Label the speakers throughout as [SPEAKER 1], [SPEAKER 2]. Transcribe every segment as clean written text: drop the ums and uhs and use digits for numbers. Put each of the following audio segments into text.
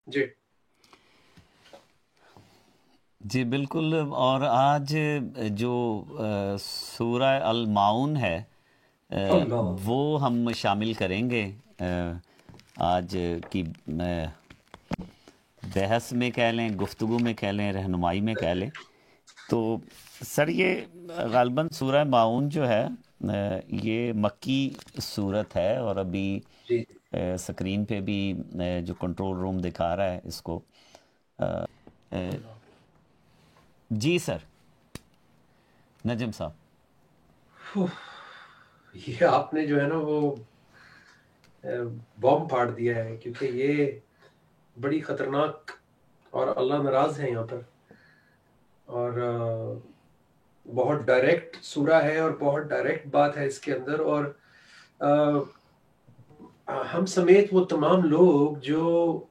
[SPEAKER 1] جی
[SPEAKER 2] جی بالکل. اور آج جو سورہ المعون ہے
[SPEAKER 1] اللہ
[SPEAKER 2] وہ ہم شامل کریں گے آج کی بحث میں کہہ لیں، گفتگو میں کہہ لیں، رہنمائی میں کہہ لیں. تو سر یہ غالباً سورہ معون جو ہے یہ مکی صورت ہے، اور ابھی
[SPEAKER 1] جی
[SPEAKER 2] سکرین پہ بھی جو کنٹرول روم دکھا رہا ہے اس کو.
[SPEAKER 1] اللہ
[SPEAKER 2] جی سر نجم صاحب.
[SPEAKER 1] یہ آپ نے جو ہے نا وہ بم پھاڑ دیا ہے، کیونکہ یہ بڑی خطرناک اور اللہ ناراض ہے یہاں پر. اور بہت ڈائریکٹ سورہ ہے اور بہت ڈائریکٹ بات ہے اس کے اندر. اور ہم سمیت وہ تمام لوگ جو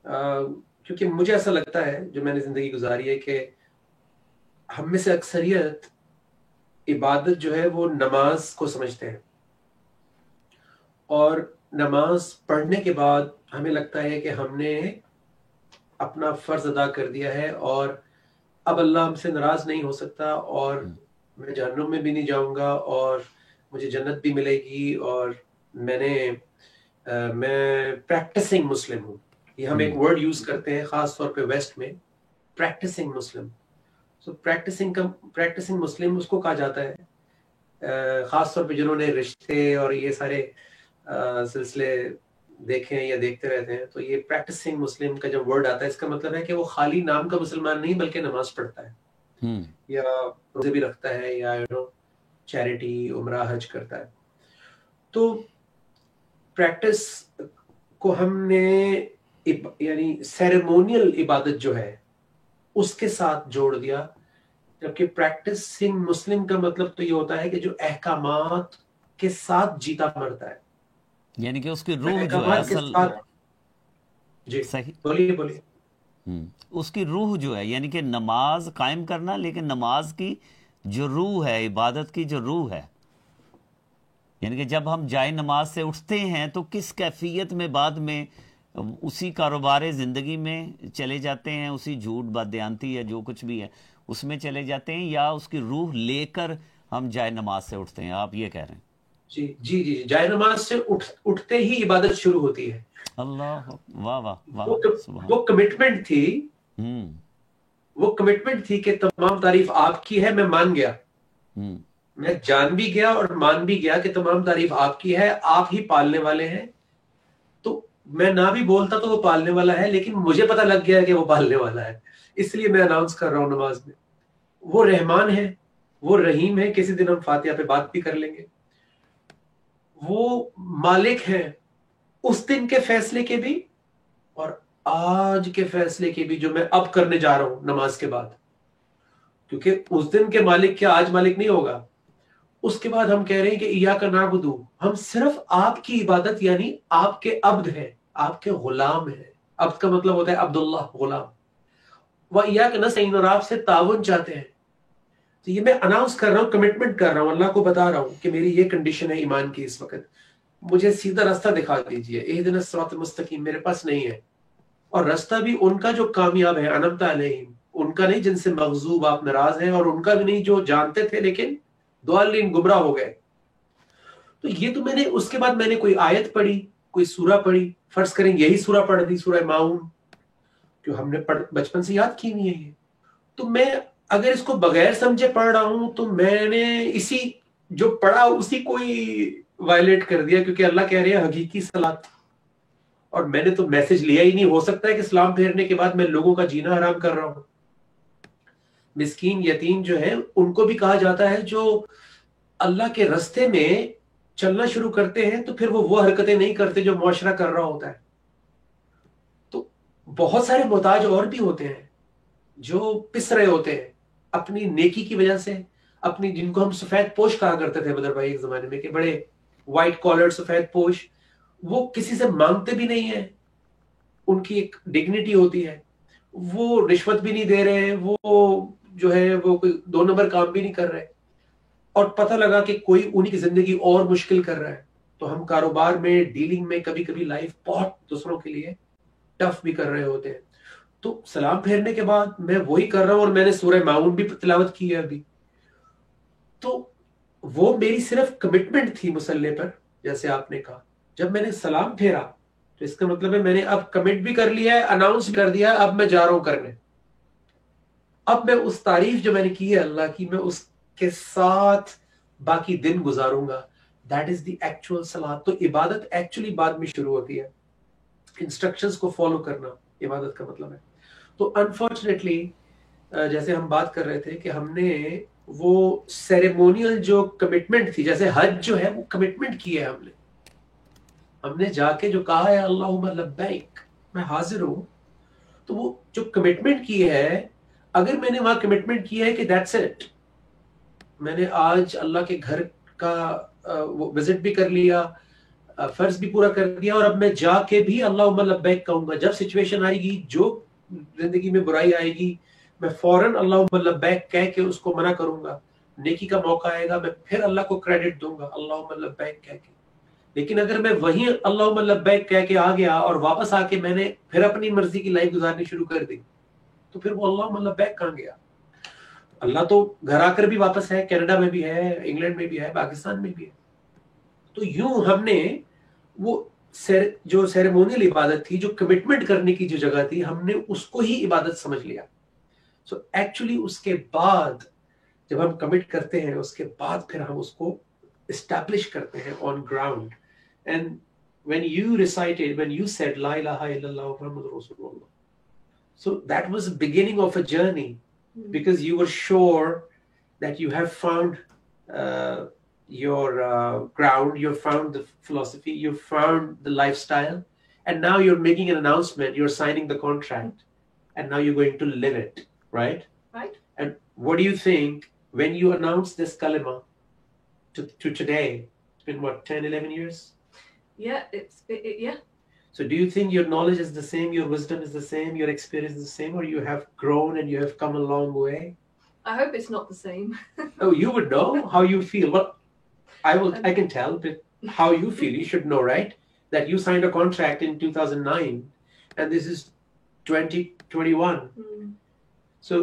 [SPEAKER 1] کیونکہ مجھے ایسا لگتا ہے جو میں نے زندگی گزاری ہے کہ ہم میں سے اکثریت عبادت جو ہے وہ نماز کو سمجھتے ہیں، اور نماز پڑھنے کے بعد ہمیں لگتا ہے کہ ہم نے اپنا فرض ادا کر دیا ہے اور اب اللہ ہم سے ناراض نہیں ہو سکتا، اور میں جہنم میں بھی نہیں جاؤں گا اور مجھے جنت بھی ملے گی. اور میں پریکٹسنگ مسلم ہوں. یہ ہم ایک ورڈ یوز کرتے ہیں خاص طور پہ ویسٹ میں، پریکٹسنگ مسلم. سو پریکٹسنگ مسلم اس کو کہا جاتا ہے، خاص طور پہ جنہوں نے رشتے اور یہ سارے سلسلے دیکھے ہیں یا دیکھتے رہتے ہیں. تو یہ پریکٹسنگ مسلم کا جب ورڈ آتا ہے اس کا مطلب ہے کہ وہ خالی نام کا مسلمان نہیں بلکہ نماز پڑھتا ہے یا روزے بھی رکھتا ہے یا چیریٹی عمرہ حج کرتا ہے. تو پریکٹس کو ہم نے یعنی سیریمونیل عبادت جو ہے اس کے ساتھ جوڑ دیا، جبکہ پریکٹسنگ مسلم کا مطلب تو یہ ہوتا ہے کہ جو احکامات کے ساتھ جیتا مرتا ہے.
[SPEAKER 2] یعنی کہ اس کی
[SPEAKER 1] میں
[SPEAKER 2] روح جو ہے
[SPEAKER 1] احکامات کے
[SPEAKER 2] اصل
[SPEAKER 1] ساتھ جی
[SPEAKER 2] صحیح.
[SPEAKER 1] بولیے بولیے.
[SPEAKER 2] اس کی روح جو ہے یعنی کہ نماز قائم کرنا، لیکن نماز کی جو روح ہے، عبادت کی جو روح ہے، یعنی کہ جب ہم جائے نماز سے اٹھتے ہیں تو کس کیفیت میں بعد میں اسی کاروبار زندگی میں چلے جاتے ہیں، اسی جھوٹ بددیانتی یا جو کچھ بھی ہے اس میں چلے جاتے ہیں، یا اس کی روح لے کر ہم جائے نماز سے اٹھتے ہیں؟ آپ یہ کہہ رہے ہیں.
[SPEAKER 1] جی جی جی جائے نماز سے اٹھتے ہی عبادت شروع ہوتی ہے.
[SPEAKER 2] اللہ واہ واہ واہ
[SPEAKER 1] وہ
[SPEAKER 2] سبحان.
[SPEAKER 1] وہ کمٹمنٹ تھی،
[SPEAKER 2] ہوں
[SPEAKER 1] وہ کمٹمنٹ تھی کہ تمام تعریف آپ کی ہے. میں مان گیا،
[SPEAKER 2] ہوں
[SPEAKER 1] میں جان بھی گیا اور مان بھی گیا کہ تمام تعریف آپ کی ہے، آپ ہی پالنے والے ہیں. تو میں نہ بھی بولتا تو وہ پالنے والا ہے، لیکن مجھے پتا لگ گیا کہ وہ پالنے والا ہے، اس لیے میں اناؤنس کر رہا ہوں نماز میں. وہ رحمان ہے، وہ رحیم ہے. کسی دن ہم فاتحہ پہ بات بھی کر لیں گے. وہ مالک ہیں اس دن کے فیصلے کے بھی اور آج کے فیصلے کے بھی، جو میں اب کرنے جا رہا ہوں نماز کے بعد. کیونکہ اس دن کے مالک کیا آج مالک نہیں ہوگا. اس کے بعد ہم کہہ رہے ہیں کہ ایاک نعبدو، ہم صرف آپ کی عبادت، یعنی آپ کے عبد ہیں، آپ کے غلام ہیں. عبد کا مطلب ہوتا ہے عبداللہ، غلام. وَإِيَّاكَ نَسْتَعِينُ، اور آپ سے تعاون چاہتے ہیں. تو یہ میں اناؤنس کر رہا ہوں، کمٹمنٹ کر رہا ہوں، اللہ کو بتا رہا ہوں کہ میری یہ کنڈیشن ہے ایمان کی اس وقت. مجھے سیدھا راستہ دکھا دیجئے. اہدنا الصراط المستقیم میرے پاس نہیں ہے. اور راستہ بھی ان کا جو کامیاب ہے، انعمت علیہم، ان کا نہیں جن سے مغضوب آپ ناراض ہیں، اور ان کا بھی نہیں جو جانتے تھے لیکن ضالین گمراہ ہو گئے. تو یہ تو میں نے اس کے بعد میں نے کوئی آیت پڑھی، کوئی سورہ پڑھی، فرض کریں یہی سورہ پڑھ دی، سورہ ماؤن، جو ہم نے بچپن سے یاد کی ہوئی ہے یہ. تو میں اگر اس کو بغیر سمجھے پڑھ رہا ہوں تو میں نے اسی جو پڑھا اسی کو ہی وائلیٹ کر دیا، کیونکہ اللہ کہہ رہے ہیں حقیقی صلاۃ. اور میں نے تو میسج لیا ہی نہیں. ہو سکتا ہے کہ اسلام پھیرنے کے بعد میں لوگوں کا جینا حرام کر رہا ہوں. مسکین یتیم جو ہے ان کو بھی کہا جاتا ہے جو اللہ کے رستے میں چلنا شروع کرتے ہیں تو پھر وہ حرکتیں نہیں کرتے جو معاشرہ کر رہا ہوتا ہے. تو بہت سارے محتاج اور بھی ہوتے ہیں جو پس رہے ہوتے ہیں اپنی نیکی کی وجہ سے، اپنی، جن کو ہم سفید پوش کہا کرتے تھے بدر بھائی ایک زمانے میں، کہ بڑے وائٹ کالر سفید پوش، وہ کسی سے مانگتے بھی نہیں ہیں، ان کی ایک ڈگنیٹی ہوتی ہے. وہ رشوت بھی نہیں دے رہے، وہ جو ہے وہ کوئی دو نمبر کام بھی نہیں کر رہے. اور پتہ لگا کہ کوئی انہی کی زندگی اور مشکل کر رہا ہے. تو ہم کاروبار میں، ڈیلنگ میں کبھی کبھی لائف بہت دوسروں کے لیے ٹف بھی کر رہے ہوتے ہیں. تو سلام پھیرنے کے بعد میں وہی کر رہا ہوں, اور میں نے سورہ ماؤن بھی تلاوت کی ہے ابھی. تو وہ میری صرف کمٹمنٹ تھی مسلح پر, جیسے آپ نے کہا. جب میں نے سلام پھیرا تو اس کا مطلب ہے میں نے اب کمٹ بھی کر لیا ہے, اناؤنس بھی کر دیا ہے, اب میں جا رہا ہوں کرنے. اب میں اس تعریف جو میں نے کی ہے اللہ کی, میں اس کے ساتھ باقی دن گزاروں گا. دیٹ از دی ایکچوئل صلاۃ. تو عبادت ایکچولی بعد میں شروع ہوتی ہے. انسٹرکشنز کو فالو کرنا عبادت کا مطلب ہے. تو انفارچونیٹلی جیسے ہم بات کر رہے تھے کہ ہم نے وہ سیریمونیل جو کمٹمنٹ تھی, جیسے حج جو ہے وہ کمٹمنٹ کی ہے ہم نے جا کے جو کہا ہے اللہم لبیک, میں حاضر ہوں. تو وہ جو کمٹمنٹ کی ہے, اگر میں نے وہاں کمٹمنٹ کی ہے کہ دیٹس اٹ, میں نے آج اللہ کے گھر کا وزٹ بھی کر لیا, فرض بھی پورا کر دیا, اور اب میں جا کے بھی اللہم لبیک کہوں گا. جب سچویشن آئے گی, جو زندگی میں برائی آئے گی, میں فوراً اللہم لبیک کہہ کے اس کو منع کروں گا. نیکی کا موقع آئے گا, میں پھر اللہ کو کریڈٹ دوں گا اللہم لبیک کہہ کے. لیکن اگر میں وہیں اللہم لبیک کہہ کے آ گیا اور واپس آ کے میں نے پھر اپنی مرضی کی لائف گزارنی شروع کر دی, تو پھر وہ اللہم لبیک کہاں گیا؟ اللہ تو گھر آ کر بھی واپس ہے, کینیڈا میں بھی ہے, انگلینڈ میں بھی ہے, پاکستان میں بھی ہے. تو یوں ہم نے وہ جو سیریمونیل عبادت تھی, جو کمٹمنٹ کرنے کی جو جگہ تھی, ہم نے اس کو ہی عبادت سمجھ لیا. سو ایکچولی اس کے بعد جب ہم کمٹ کرتے ہیں, اس کے بعد پھر ہم اس کو اسٹیبلش کرتے ہیں on ground. And when you recited, when you said La ilaha illallah Muhammadur Rasulullah, so that was the beginning of a journey, because you were sure that you have found your ground, you have found the philosophy, you have found the lifestyle, and now you're making an announcement, you're signing the contract, and now you're going to live it, right?
[SPEAKER 3] Right.
[SPEAKER 1] And what do you think when you announce this kalima to today? It's been what, 10, 11 years?
[SPEAKER 3] Yeah, yeah.
[SPEAKER 1] So do you think your knowledge is the same, your wisdom is the same, your experience is the same, or you have grown and you have come a long way?
[SPEAKER 3] I hope it's not the same.
[SPEAKER 1] Oh, you would know how you feel. Well, I can tell, but how you feel, you should know, right? That you signed a contract in 2009 and this is 2021. So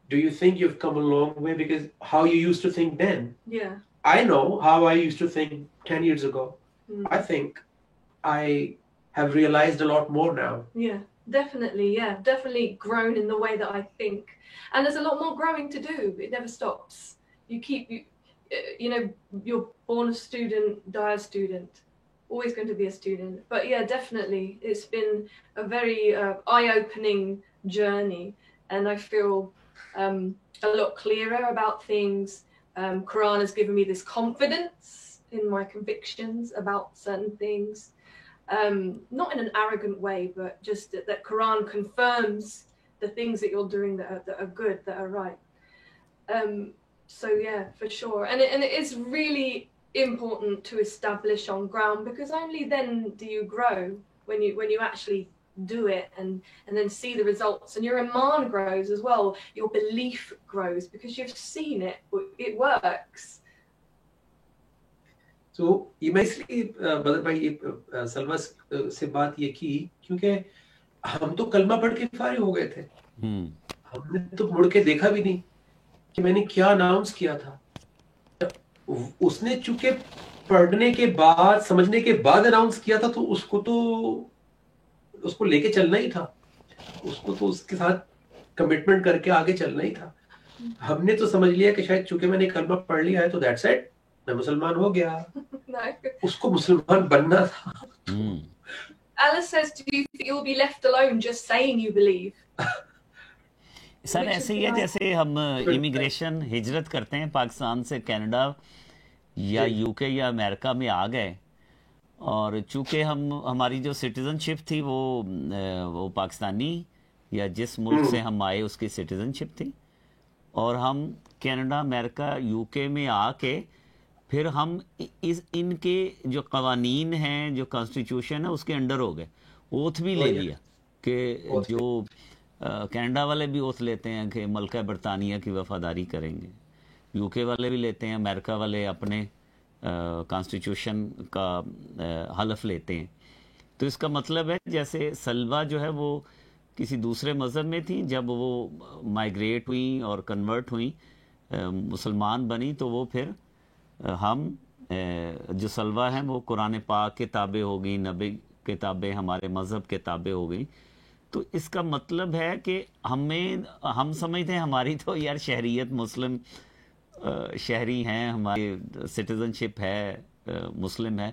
[SPEAKER 1] do you think you've come a long way? Because how you used to think then.
[SPEAKER 3] Yeah.
[SPEAKER 1] I know how I used to think 10 years ago. I think I have realized a lot more now.
[SPEAKER 3] Yeah, definitely. Yeah, definitely grown in the way that I think. And there's a lot more growing to do. It never stops. You know, you're born a student, die a student. Always going to be a student. But yeah, definitely. It's been a very eye-opening journey. And I feel a lot clearer about things. Quran has given me this confidence in my convictions about certain things, not in an arrogant way, but just that Quran confirms the things that you're doing that are good, that are right. So yeah, for sure, and it is really important to establish on ground, because only then do you grow, when you actually do it and then see the results, and your iman grows as well, your belief grows, because you've seen it works.
[SPEAKER 1] تو یہ میں اس لیے بدر بھائی سلمہ سے بات یہ کی کیونکہ ہم تو کلمہ پڑھ کے فارغ ہو گئے تھے. ہم نے تو مڑ کے دیکھا بھی نہیں کہ میں نے کیا اناؤنس کیا تھا. اس نے چونکہ پڑھنے کے بعد, سمجھنے کے بعد اناؤنس کیا تھا, تو اس کو لے کے چلنا ہی تھا, اس کو تو اس کے ساتھ کمٹمنٹ کر کے آگے چلنا ہی تھا. ہم نے تو سمجھ لیا کہ شاید چونکہ میں نے کلمہ پڑھ لیا ہے تو دیٹس اٹ, میں مسلمان ہو گیا. اس کو مسلمان بننا تھا.
[SPEAKER 3] Alice says, do you think you'll be left alone just saying you believe?
[SPEAKER 2] سر ایسے ہی ہے جیسے ہم امیگریشن ہجرت کرتے ہیں پاکستان سے کینیڈا یا یو کے یا امریکہ میں آ گئے, اور چونکہ ہماری جو سٹیزن شپ تھی وہ پاکستانی یا جس ملک سے ہم آئے اس کی سٹیزن شپ تھی, اور ہم کینیڈا امریکہ یو کے میں آ کے پھر ہم ان کے جو قوانین ہیں, جو کانسٹیٹیوشن ہے, اس کے انڈر ہو گئے. اوتھ بھی لے لیا کہ جو کینیڈا والے بھی اوتھ لیتے ہیں کہ ملکہ برطانیہ کی وفاداری کریں گے, یو کے والے بھی لیتے ہیں, امریکہ والے اپنے کانسٹیٹیوشن کا حلف لیتے ہیں. تو اس کا مطلب ہے جیسے سلوہ جو ہے وہ کسی دوسرے مذہب میں تھی، جب وہ مائیگریٹ ہوئیں اور کنورٹ ہوئیں، مسلمان بنی، تو وہ پھر ہم جو سلوہ ہیں وہ قرآن پاک کے تابع ہو گئی، نبی کے تابع، ہمارے مذہب کے تابع ہو گئی. تو اس کا مطلب ہے کہ ہم سمجھتے ہیں ہماری تو یار شہریت، مسلم شہری ہیں، ہماری سٹیزن شپ ہے، مسلم ہے،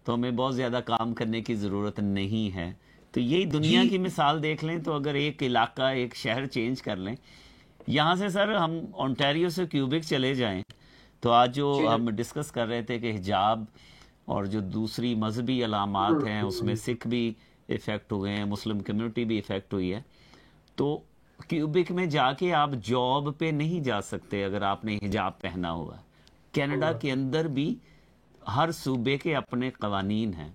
[SPEAKER 2] تو ہمیں بہت زیادہ کام کرنے کی ضرورت نہیں ہے. تو یہی دنیا کی مثال دیکھ لیں تو اگر ایک علاقہ، ایک شہر چینج کر لیں، یہاں سے سر ہم اونٹاریو سے کیوبک چلے جائیں تو آج جو ہم ڈسکس کر رہے تھے کہ حجاب اور جو دوسری مذہبی علامات ہیں اس میں سکھ بھی افیکٹ ہوئے ہیں، مسلم کمیونٹی بھی افیکٹ ہوئی ہے. تو کیوبک میں جا کے آپ جاب پہ نہیں جا سکتے اگر آپ نے حجاب پہنا ہوا ہے. کینیڈا کے اندر بھی ہر صوبے کے اپنے قوانین ہیں.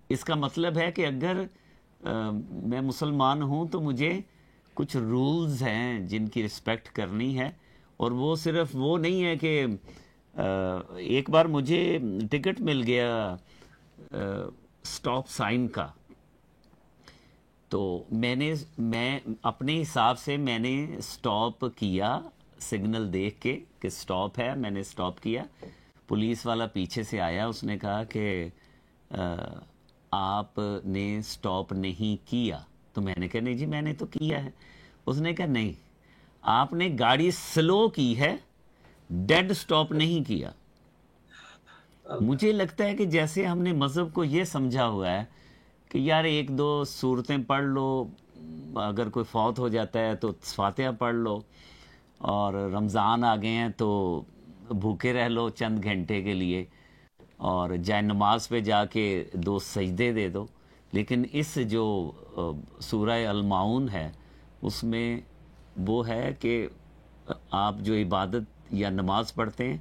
[SPEAKER 2] اس کا مطلب ہے کہ اگر میں مسلمان ہوں تو مجھے کچھ رولز ہیں جن کی رسپیکٹ کرنی ہے، اور وہ صرف وہ نہیں ہے کہ ایک بار مجھے ٹکٹ مل گیا سٹاپ سائن کا، تو میں اپنے حساب سے میں نے سٹاپ کیا، سگنل دیکھ کے کہ سٹاپ ہے، میں نے سٹاپ کیا. پولیس والا پیچھے سے آیا، اس نے کہا کہ آپ نے سٹاپ نہیں کیا. تو میں نے کہا نہیں جی میں نے تو کیا ہے. اس نے کہا نہیں، آپ نے گاڑی سلو کی ہے، ڈیڈ سٹاپ نہیں کیا. مجھے لگتا ہے کہ جیسے ہم نے مذہب کو یہ سمجھا ہوا ہے کہ یار ایک دو سورتیں پڑھ لو، اگر کوئی فوت ہو جاتا ہے تو فاتحہ پڑھ لو، اور رمضان آ گئے ہیں تو بھوکے رہ لو چند گھنٹے کے لیے، اور جائے نماز پہ جا کے 2 سجدے دے دو. لیکن اس جو سورہ المعون ہے اس میں وہ ہے کہ آپ جو عبادت یا نماز پڑھتے ہیں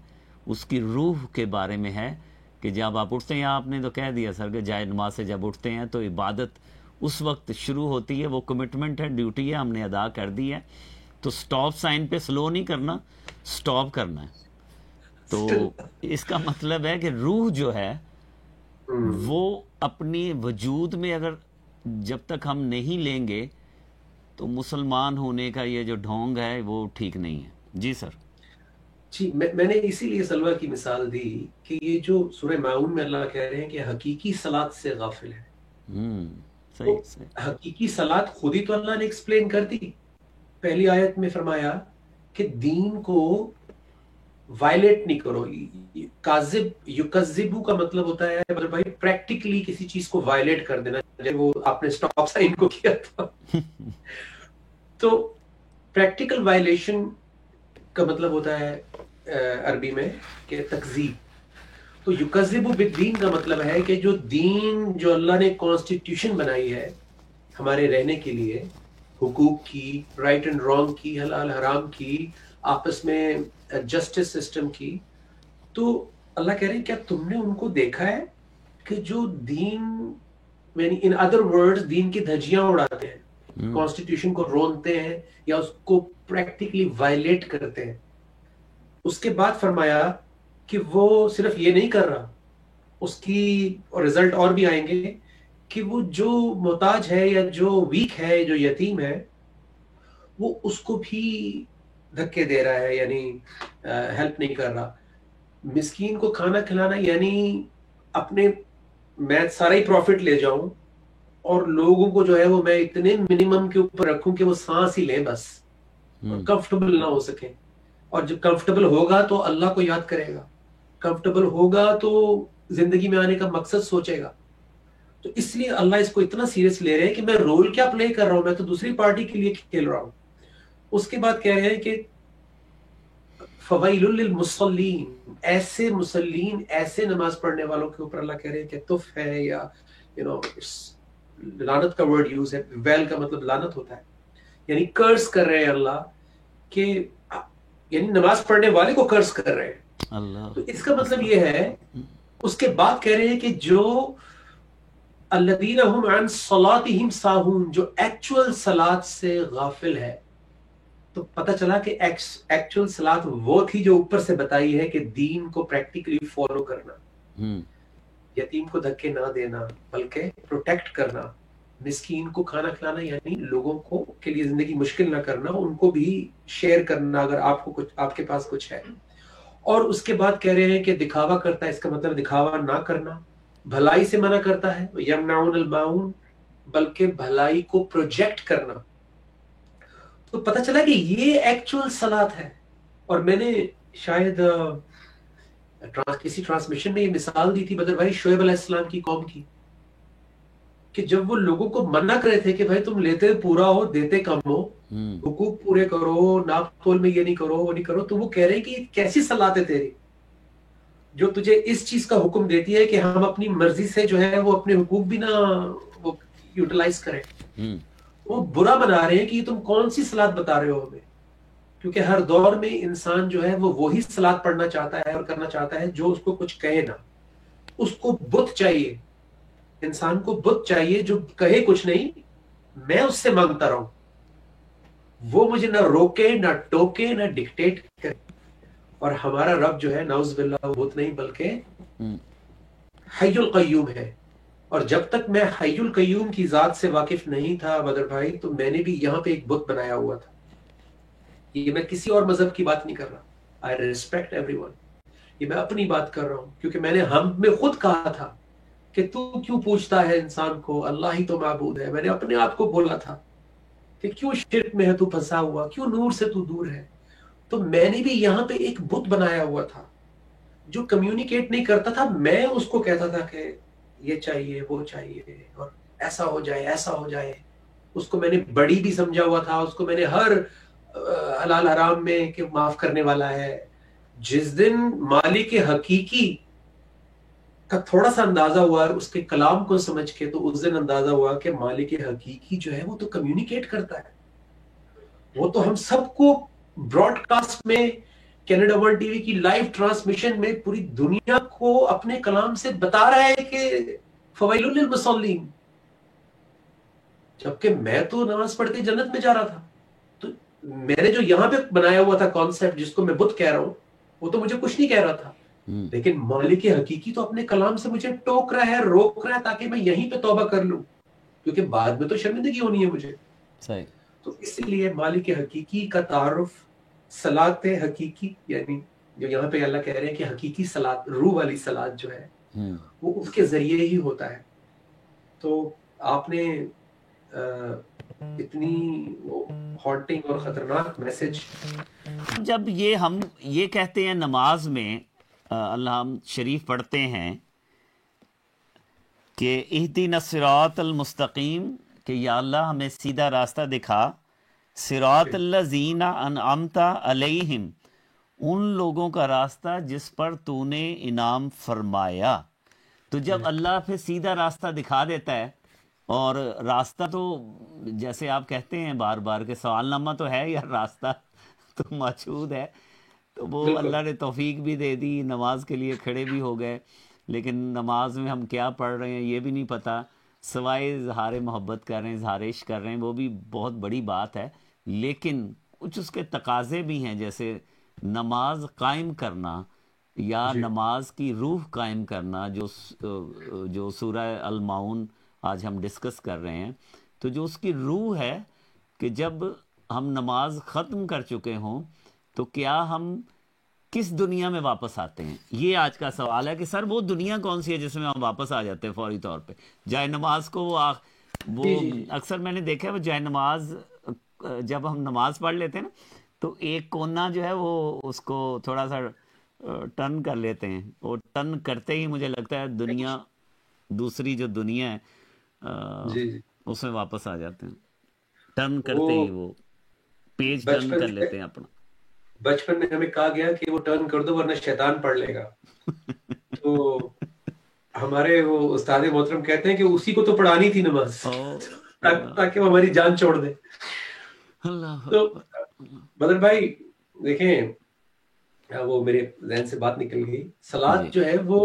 [SPEAKER 2] اس کی روح کے بارے میں ہے کہ جب آپ اٹھتے ہیں، آپ نے تو کہہ دیا سر کہ جائے نماز سے جب اٹھتے ہیں تو عبادت اس وقت شروع ہوتی ہے. وہ کمٹمنٹ ہے، ڈیوٹی ہے، ہم نے ادا کر دی ہے. تو سٹاپ سائن پہ سلو نہیں کرنا، سٹاپ کرنا ہے. تو اس کا مطلب ہے کہ روح جو ہے وہ اپنی وجود میں اگر جب تک ہم نہیں لیں گے تو مسلمان ہونے کا یہ جو ڈھونگ ہے وہ ٹھیک نہیں ہے. جی سر.
[SPEAKER 1] جی میں نے اسی لیے سلوہ کی مثال دی کہ یہ جو سورہ ماؤن میں اللہ کہہ رہے ہیں کہ حقیقی صلاۃ سے غافل ہے.
[SPEAKER 2] صحیح.
[SPEAKER 1] حقیقی صلاۃ خود ہی تو اللہ نے ایکسپلین کر دی. پہلی آیت میں فرمایا کہ دین کو وائلیٹ نہیں کرو. کاذب یکذبو کا مطلب ہوتا ہے مطلب بھائی پریکٹیکلی کسی چیز کو وائلیٹ کر دینا. جب وہ آپ نے سٹاپ سائن کو کیا تھا تو پریکٹیکل وائلیشن کا مطلب ہوتا ہے عربی میں کہ تکذیب. تو یکذبو بالدین کا مطلب ہے کہ جو دین جو اللہ نے کانسٹیٹیوشن بنائی ہے ہمارے رہنے کے لیے، حقوق کی، رائٹ اینڈ رانگ کی، حلال حرام کی، آپس میں جسٹس سسٹم کی، تو اللہ کہہ رہے ہیں کیا تم نے ان کو دیکھا ہے کہ جو دین یعنی ان ادر ورڈز دین کی دھجیاں اڑاتے ہیں، کانسٹیٹیوشن کو رونتے ہیں یا اس کو پریکٹیکلی وائلیٹ کرتے ہیں. اس کے بعد فرمایا کہ وہ صرف یہ نہیں کر رہا، اس کی رزلٹ اور بھی آئیں گے کہ وہ جو محتاج ہے یا جو ویک ہے، جو یتیم ہے، وہ اس کو بھی دھکے دے رہا ہے، یعنی ہیلپ نہیں کر رہا. مسکین کو کھانا کھلانا یعنی اپنے میں سارا ہی پروفٹ لے جاؤں اور لوگوں کو جو ہے وہ میں اتنے منیمم کے اوپر رکھوں کہ وہ سانس ہی لیں بس، کمفرٹیبل نہ ہو سکے. اور جب کمفرٹیبل ہوگا تو اللہ کو یاد کرے گا، کمفرٹیبل ہوگا تو زندگی میں آنے کا مقصد سوچے گا. تو اس لیے اللہ اس کو اتنا سیریس لے رہے ہیں کہ میں رول کیا پلے کر رہا ہوں، میں تو دوسری پارٹی کے لیے کھیل رہا ہوں. اس کے بعد کہہ رہے ہیں کہ فویل للمصلین، ایسے مسلین، ایسے نماز پڑھنے والوں کے اوپر اللہ کہہ رہے ہیں کہ تف ہے، یا لعنت کا ورڈ یوز ہے. ویل کا مطلب لعنت ہوتا ہے، یعنی کرس کر رہے ہیں اللہ، کہ یعنی نماز پڑھنے والے کو کرس کر رہے ہیں اللہ. تو اس کا مطلب یہ ہے. اس کے بعد کہہ رہے ہیں کہ جو الذین هم عن صلاتهم ساہون، جو ایکچوئل صلات سے غافل ہے. تو پتہ چلا کہ ایکچوئل صلات وہ تھی جو اوپر سے بتائی ہے کہ دین کو پریکٹیکلی فالو کرنا. یتیم کو دھکے نہ دینا بلکہ پروٹیکٹ کرنا، مسکین کو کھانا کھلانا، یعنی لوگوں کو کے لیے زندگی مشکل نہ کرنا، ان کو بھی شیئر کرنا اگر آپ کو کچھ، آپ کے پاس کچھ ہے. اور اس کے بعد کہہ رہے ہیں کہ دکھاوا کرتا ہے، اس کا مطلب دکھاوا نہ کرنا، بھلائی سے منع کرتا ہے، یمنعون الماعون، بلکہ بھلائی کو پروجیکٹ کرنا. تو پتہ چلا کہ یہ ایکچوئل صلات ہے. اور میں نے شاید کسی ٹرانسمیشن میں یہ مثال دی تھی بدر بھائی شعیب علیہ السلام کی قوم کی، کہ جب وہ لوگوں کو منع کرے تھے کہ بھائی تم لیتے پورا ہو دیتے کم ہو، حقوق پورے کرو، ناپ تول میں یہ نہیں کرو وہ نہیں کرو، تو وہ کہہ رہے ہیں کہ یہ کیسی صلات ہے تیری جو تجھے اس چیز کا حکم دیتی ہے کہ ہم اپنی مرضی سے جو ہے وہ اپنے حقوق بھی نہ وہ یوٹیلائز کریں. وہ برا بنا رہے ہیں کہ یہ تم کون سی صلات بتا رہے ہو ہمیں، کیونکہ ہر دور میں انسان جو ہے وہ وہی صلات پڑھنا چاہتا ہے اور کرنا چاہتا ہے جو اس کو کچھ کہے نہ. اس کو بت چاہیے، انسان کو بت چاہیے جو کہے کچھ نہیں، میں اس سے مانگتا رہوں، وہ مجھے نہ روکے نہ ٹوکے نہ ڈکٹیٹ کرے. اور ہمارا رب جو ہے نعوذ باللہ وہ بت نہیں بلکہ حی القیوم ہے. اور جب تک میں حی القیوم کی ذات سے واقف نہیں تھا بدر بھائی، تو میں نے بھی یہاں پہ ایک بت بنایا ہوا تھا. یہ میں کسی اور مذہب کی بات نہیں کر رہا، I respect everyone، یہ میں اپنی بات کر رہا ہوں، کیونکہ میں نے ہم میں خود کہا تھا کہ تو کیوں پوچھتا ہے انسان کو، اللہ ہی تو معبود ہے. میں نے اپنے آپ کو بولا تھا کہ کیوں شرک میں ہے تو پھنسا ہوا، کیوں نور سے تو دور ہے. تو میں نے بھی یہاں پہ ایک بت بنایا ہوا تھا جو کمیونیکیٹ نہیں کرتا تھا، میں اس کو کہتا تھا کہ یہ چاہیے وہ چاہیے اور ایسا ہو جائے ایسا ہو جائے. اس کو میں نے بڑی بھی سمجھا ہوا تھا، اس کو میں نے ہر حلال حرام میں کہ معاف کرنے والا ہے. جس دن مالک حقیقی کا تھوڑا سا اندازہ ہوا اس کے کلام کو سمجھ کے، تو اس دن اندازہ ہوا کہ مالک حقیقی جو ہے وہ تو کمیونیکیٹ کرتا ہے، وہ تو ہم سب کو براڈ کاسٹ میں کینیڈا ورلڈ ٹی وی کی لائیو ٹرانسمیشن میں پوری دنیا کو اپنے کلام سے بتا رہا ہے کہ فویل للمصلین، جبکہ میں تو نماز پڑھ کے جنت میں جا رہا تھا. تو میں نے جو یہاں پہ بنایا ہوا تھا کانسیپٹ جس کو میں بت کہہ رہا ہوں، وہ تو مجھے کچھ نہیں کہہ رہا تھا، لیکن مالک حقیقی تو اپنے کلام سے مجھے ٹوک رہا ہے، روک رہا ہے، تاکہ میں یہیں پہ توبہ کر لوں، کیونکہ بعد میں تو شرمندگی ہونی ہے مجھے.
[SPEAKER 2] صحیح.
[SPEAKER 1] تو اس لیے مالک حقیقی کا تعارف صلات حقیقی، یعنی جو یہاں پہ اللہ کہہ رہے ہیں کہ حقیقی صلات، روح والی صلات جو ہے وہ اس کے ذریعے ہی ہوتا ہے. تو آپ نے اتنی ہانٹنگ اور خطرناک میسج.
[SPEAKER 2] جب یہ ہم یہ کہتے ہیں نماز میں اللہ ہم شریف پڑھتے ہیں کہ اہدنا الصراط المستقیم، کہ یا اللہ ہمیں سیدھا راستہ دکھا، صراط الذین انعمت علیہم، ان لوگوں کا راستہ جس پر تو نے انعام فرمایا. تو جب اللہ پھر سیدھا راستہ دکھا دیتا ہے، اور راستہ تو جیسے آپ کہتے ہیں بار بار کہ سوال نامہ تو ہے یا راستہ تو موجود ہے، تو وہ اللہ نے توفیق بھی دے دی، نماز کے لیے کھڑے بھی ہو گئے، لیکن نماز میں ہم کیا پڑھ رہے ہیں یہ بھی نہیں پتہ، سوائے اظہار محبت کر رہے ہیں، اظہار عشق کر رہے ہیں، وہ بھی بہت بڑی بات ہے. لیکن کچھ اس کے تقاضے بھی ہیں، جیسے نماز قائم کرنا یا نماز کی روح قائم کرنا، جو سورہ الماعون آج ہم ڈسکس کر رہے ہیں. تو جو اس کی روح ہے کہ جب ہم نماز ختم کر چکے ہوں تو کیا ہم کس دنیا میں واپس آتے ہیں. یہ آج کا سوال ہے کہ سر وہ دنیا کون سی ہے جس میں ہم واپس آ جاتے ہیں فوری طور پہ. جائے نماز کو وہ اکثر میں نے دیکھا ہے، وہ جائے نماز جب ہم نماز پڑھ لیتے ہیں نا تو ایک کونا جو ہے وہ اس کو تھوڑا سا ٹرن کر لیتے ہیں، اور ٹرن کرتے ہی مجھے لگتا ہے دنیا، دوسری جو دنیا ہے اس میں واپس آ جاتے ہیں. ٹرن کرتے ہی وہ پیج ٹرن کر لیتے ہیں اپنا.
[SPEAKER 1] بچپن میں ہمیں کہا گیا کہ وہ ٹرن کر دو ورنہ شیطان پڑھ لے گا. تو ہمارے وہ استاد محترم کہتے ہیں کہ اسی کو تو پڑھانی تھی نماز تاکہ وہ ہماری جان چھوڑ دے. تو بدر بھائی دیکھیں، وہ میرے ذہن سے بات نکل گئی. صلات جو ہے وہ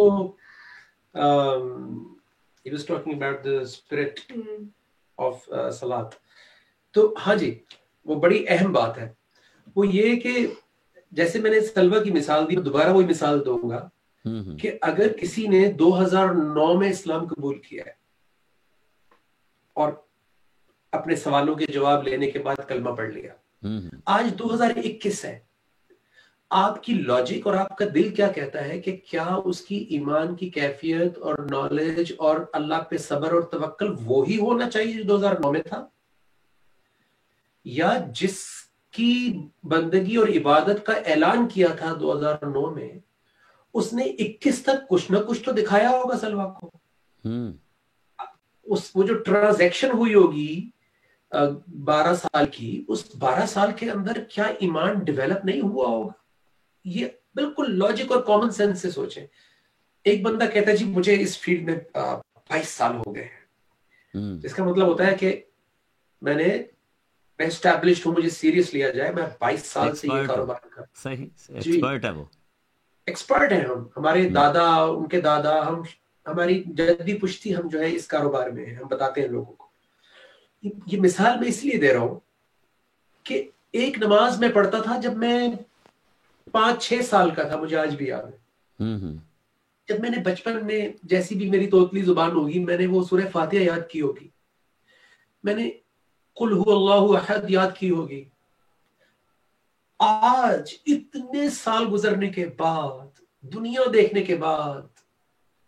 [SPEAKER 1] he was talking about the spirit of صلات. تو ہاں جی وہ بڑی اہم بات ہے. وہ یہ کہ جیسے میں نے سلوہ کی مثال دی، دوبارہ وہی مثال دوں گا کہ اگر کسی نے 2009 میں اسلام قبول کیا ہے اور اپنے سوالوں کے جواب لینے کے بعد کلمہ پڑھ لیا, آج 2021 ہے, آپ کی لاجک اور آپ کا دل کیا کہتا ہے کہ کیا اس کی ایمان کی کیفیت اور نالج اور اللہ پہ صبر اور توکل وہی ہونا چاہیے جو 2009 میں تھا, یا جس کی بندگی اور عبادت کا اعلان کیا تھا 2009 میں, اس نے 21 تک کچھ نہ کچھ تو دکھایا ہوگا سلوا کو. وہ جو ٹرانزیکشن ہوئی ہوگی 12 سال کی, اس 12 سال کے اندر کیا ایمان ڈیولپ نہیں ہوا ہوگا؟ یہ بالکل لاجک اور کامن سینس سے سوچیں. ایک بندہ کہتا ہے جی مجھے اس فیلڈ میں 22 سال ہو گئے ہیں, اس کا مطلب ہوتا ہے کہ میں اسٹیبلشڈ ہوں, مجھے سیریس لیا جائے, میں 22 سال سے یہ کاروبار کر رہا ہوں.
[SPEAKER 2] صحیح, ایکسپرٹ ہے وہ,
[SPEAKER 1] ایکسپرٹ ہیں ہم, ہمارے دادا, ان کے دادا, ہماری جدی پشتی ہم جو ہے اس کاروبار میں ہیں, ہم بتاتے ہیں لوگوں کو. یہ مثال میں اس لیے دے رہا ہوں کہ ایک نماز میں پڑھتا تھا جب میں 5-6 سال کا تھا, مجھے آج بھی یاد ہے. جب میں نے بچپن میں, جیسی بھی میری توتلی زبان ہوگی, میں نے وہ سورہ فاتحہ یاد کی ہوگی, میں نے قل هو اللہ احد یاد کی ہوگی. آج اتنے سال گزرنے کے بعد, دنیا دیکھنے کے بعد,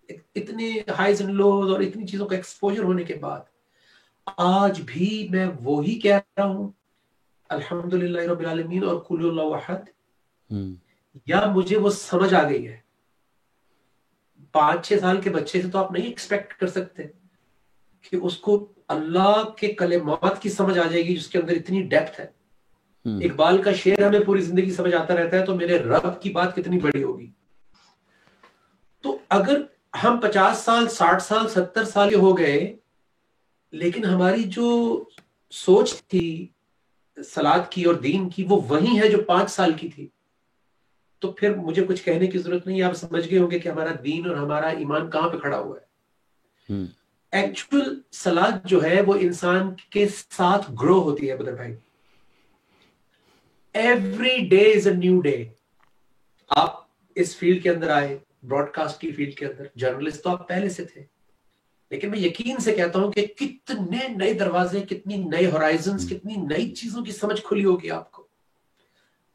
[SPEAKER 1] اتنے ہائیز اینڈ لوز اور اتنی چیزوں کا ایکسپوجر ہونے کے بعد, آج بھی میں وہی کہہ رہا ہوں الحمدللہ رب العالمین اور قل هو اللہ احد, یا مجھے وہ سمجھ آ گئی ہے؟ 5-6 سال کے بچے سے تو آپ نہیں ایکسپیکٹ کر سکتے کہ اس کو اللہ کے کلمات کی سمجھ آ جائے گی جس کے اندر اتنی ڈیپتھ ہے. اقبال کا شعر ہمیں پوری زندگی سمجھ آتا رہتا ہے, تو میرے رب کی بات کتنی بڑی ہوگی. تو اگر ہم 50 سال, 60 سال, 70 سال کے ہو گئے, لیکن ہماری جو سوچ تھی صلاۃ کی اور دین کی وہ وہی ہے جو 5 سال کی تھی, تو پھر مجھے کچھ کہنے کی ضرورت نہیں, آپ سمجھ گئے ہوں گے کہ ہمارا دین اور ہمارا ایمان کہاں پہ کھڑا ہوا ہے. ایکچوئل صلاۃ جو ہے وہ انسان کے ساتھ گرو ہوتی ہے بدر بھائی. Every day is a new day. آپ اس فیلڈ کے اندر آئے, براڈ کاسٹ کی فیلڈ کے اندر, جرنلسٹ تو آپ پہلے سے تھے, لیکن میں یقین سے کہتا ہوں کہ کتنے نئے دروازے, کتنی نئے ہورائزنز, کتنی نئی چیزوں کی سمجھ کھلی ہوگی آپ کو.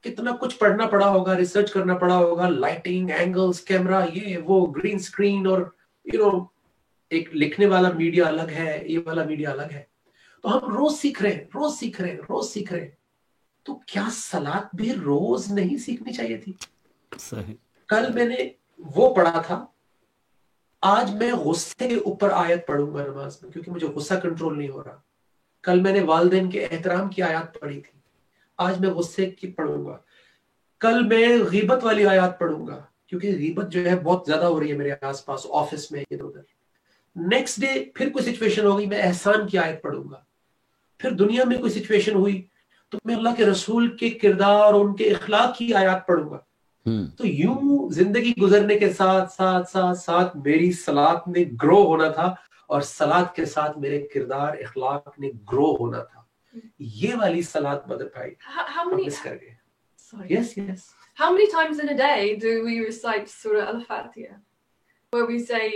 [SPEAKER 1] کتنا کچھ پڑھنا پڑا ہوگا, ریسرچ کرنا پڑا ہوگا, لائٹنگ, اینگلز, کیمرہ, یہ وہ, گرین سکرین, اور ایک لکھنے والا میڈیا الگ ہے, یہ والا میڈیا الگ ہے. تو ہم روز سیکھ رہے ہیں, روز سیکھ رہے ہیں, روز سیکھ رہے ہیں. تو کیا صلاۃ بھی روز نہیں سیکھنی چاہیے تھی؟
[SPEAKER 2] صحیح.
[SPEAKER 1] کل میں نے وہ پڑھا تھا, آج میں غصے کے اوپر آیت پڑھوں گا نماز میں, کیونکہ مجھے غصہ کنٹرول نہیں ہو رہا. کل میں نے والدین کے احترام کی آیات پڑھی تھی, آج میں غصے کی پڑھوں گا. کل میں غیبت والی آیات پڑھوں گا, کیونکہ غیبت جو ہے بہت زیادہ ہو رہی ہے میرے آس پاس, آفس میں, ادھر ادھر. نیکسٹ ڈے پھر کوئی سچویشن ہوگی, میں احسان کی آیت پڑھوں گا. پھر دنیا میں کوئی سچویشن ہوئی تو میں اللہ کے رسول کے کردار اور ان کے اخلاق کی آیات پڑھوں گا. تو یوں زندگی گزرنے کے ساتھ ساتھ ساتھ ساتھ میری صلاۃ نے گرو ہونا تھا, اور صلاۃ کے ساتھ میرے کردار, اخلاق نے گرو ہونا تھا. یہ والی صلاۃ بدر بھائی ہم مس کر گئے. Yes, yes.
[SPEAKER 3] How many times in a day do we recite Surah Al-Fatiha, where we say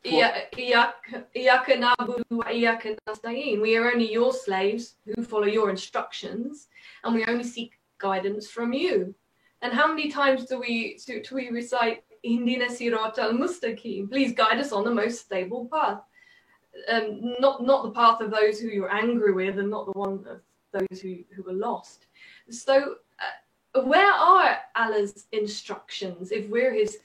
[SPEAKER 3] Iyaka na'budu wa iyaka nasta'in? We are only your slaves who follow your instructions, and we only seek guidance from you. And how many times do we recite Ihdina Sirat al-Mustaqim? Please guide us on the most stable path. Not the path of those who you're angry with, and not the one of those who are lost. So where are Allah's instructions if we're his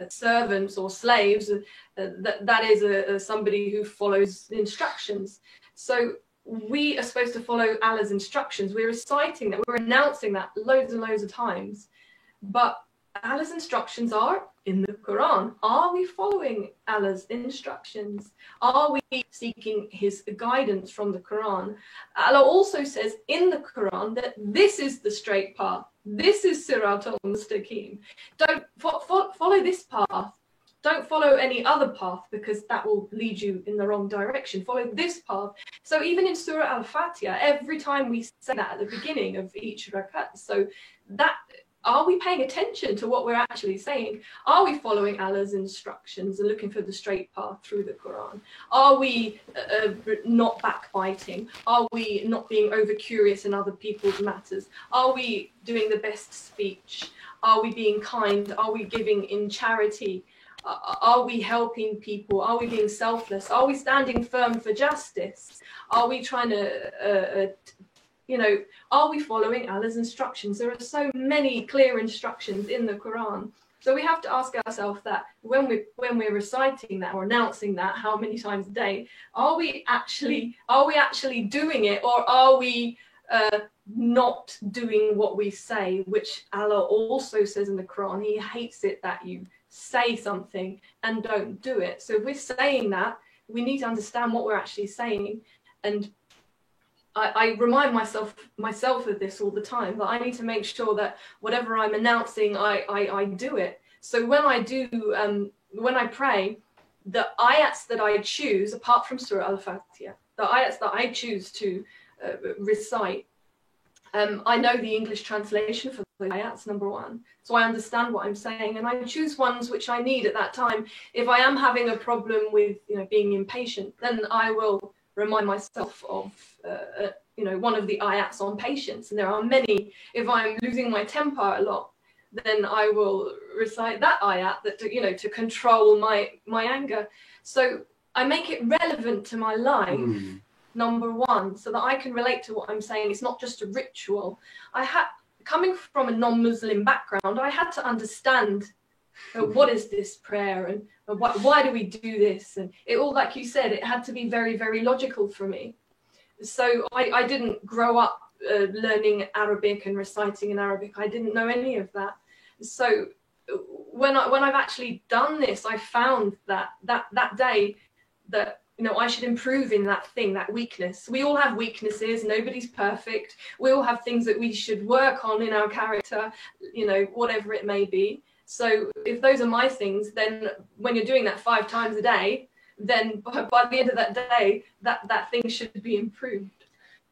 [SPEAKER 3] servants or slaves? That is somebody who follows instructions. So we are supposed to follow Allah's instructions. We're reciting that, we're announcing that loads and loads of times. But Allah's instructions are in the Quran. Are we following Allah's instructions? Are we seeking his guidance from the Quran? Allah also says in the Quran that this is the straight path. This is Sirat al-Mustaqim. Don't follow this path. Don't follow any other path, because that will lead you in the wrong direction. Follow this path. So even in Surah Al-Fatiha, every time we say that at the beginning of each rakat, so that are we paying attention to what we're actually saying? Are we following Allah's instructions and looking for the straight path through the Quran? Are we not backbiting? Are we not being over curious in other people's matters? Are we doing the best speech? Are we being kind? Are we giving in charity? Are we helping people? Are we being selfless? Are we standing firm for justice? Are we trying to are we following Allah's instructions? There are so many clear instructions in the Quran. So we have to ask ourselves that when we're reciting that or announcing that, how many times a day, are we actually doing it, or are we not doing what we say, which Allah also says in the Quran, he hates it that you say something and don't do it. So if we're saying that, we need to understand what we're actually saying. And I remind myself of this all the time, that I need to make sure that whatever I'm announcing, I do it. So when I pray, the ayats that I choose, apart from Surah Al-Fatiha, the ayats that I choose to recite, I know the English translation for the ayats, number one, so I understand what I'm saying, and I choose ones which I need at that time. If I am having a problem with being impatient, then I will remind myself of one of the ayats on patience, and there are many. If I'm losing my temper a lot, then I will recite that ayat that to control my anger. So I make it relevant to my life, number one, so that I can relate to what I'm saying. It's not just a ritual. Coming from a non-Muslim background, I had to understand what is this prayer, and why do we do this, and it all, like you said, it had to be very, very logical for me. So I didn't grow up learning Arabic and reciting in Arabic. I didn't know any of that. So when I've actually done this, I found that day that I should improve in that thing, that weakness. We all have weaknesses. Nobody's perfect. We all have things that we should work on in our character, whatever it may be. So if those are my things, then when you're doing that 5 times a day, then by the end of that day, that thing should be improved.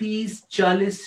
[SPEAKER 1] 30-40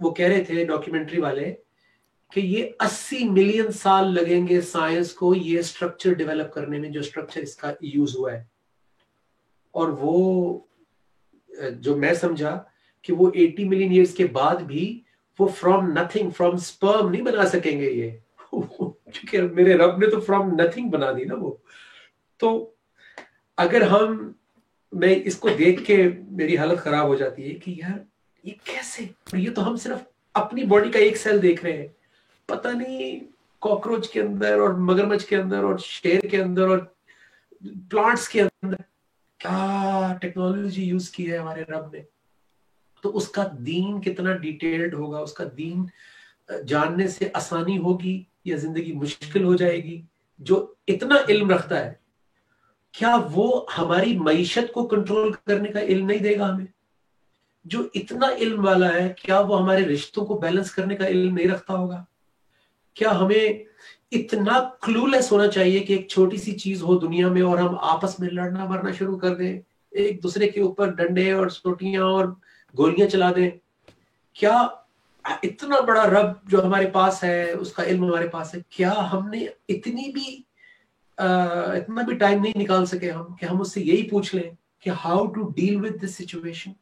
[SPEAKER 1] وہ کہہ رہے تھے documentary والے کہ یہ 80 million سال لگیں گے سائنس کو یہ اسٹرکچر ڈیولپ کرنے میں جو اسٹرکچر اس کا یوز ہوا ہے. اور وہ جو میں سمجھا کہ وہ 80 ملین ایئرس کے بعد بھی وہ فرام نتھنگ، فرام سپرم نہیں بنا سکیں گے یہ کیونکہ میرے رب نے تو فرام نتھنگ بنا دی نا وہ. تو اگر میں اس کو دیکھ کے میری حالت خراب ہو جاتی ہے کہ یار یہ کیسے، یہ تو ہم صرف اپنی باڈی کا ایک سیل دیکھ رہے ہیں، پتہ نہیں کاکروچ کے اندر اور مگرمچھ کے اندر اور شیر کے اندر اور پلانٹس کے اندر کیا ٹیکنالوجی یوز کی ہے ہمارے رب نے. تو اس کا دین کتنا ڈیٹیلڈ ہوگا، اس کا دین جاننے سے آسانی ہوگی یا زندگی مشکل ہو جائے گی. جو اتنا علم رکھتا ہے کیا وہ ہماری معیشت کو کنٹرول کرنے کا علم نہیں دے گا ہمیں؟ جو اتنا علم والا ہے کیا وہ ہمارے رشتوں کو بیلنس کرنے کا علم نہیں رکھتا ہوگا؟ کیا ہمیں اتنا کلولیس ہونا چاہیے کہ ایک چھوٹی سی چیز ہو دنیا میں اور ہم آپس میں لڑنا مرنا شروع کر دیں، ایک دوسرے کے اوپر ڈنڈے اور سوٹیاں اور گولیاں چلا دیں؟ کیا اتنا بڑا رب جو ہمارے پاس ہے، اس کا علم ہمارے پاس ہے، کیا ہم نے اتنا بھی ٹائم نہیں نکال سکے ہم کہ ہم اس سے یہی پوچھ لیں کہ how to deal with this situation,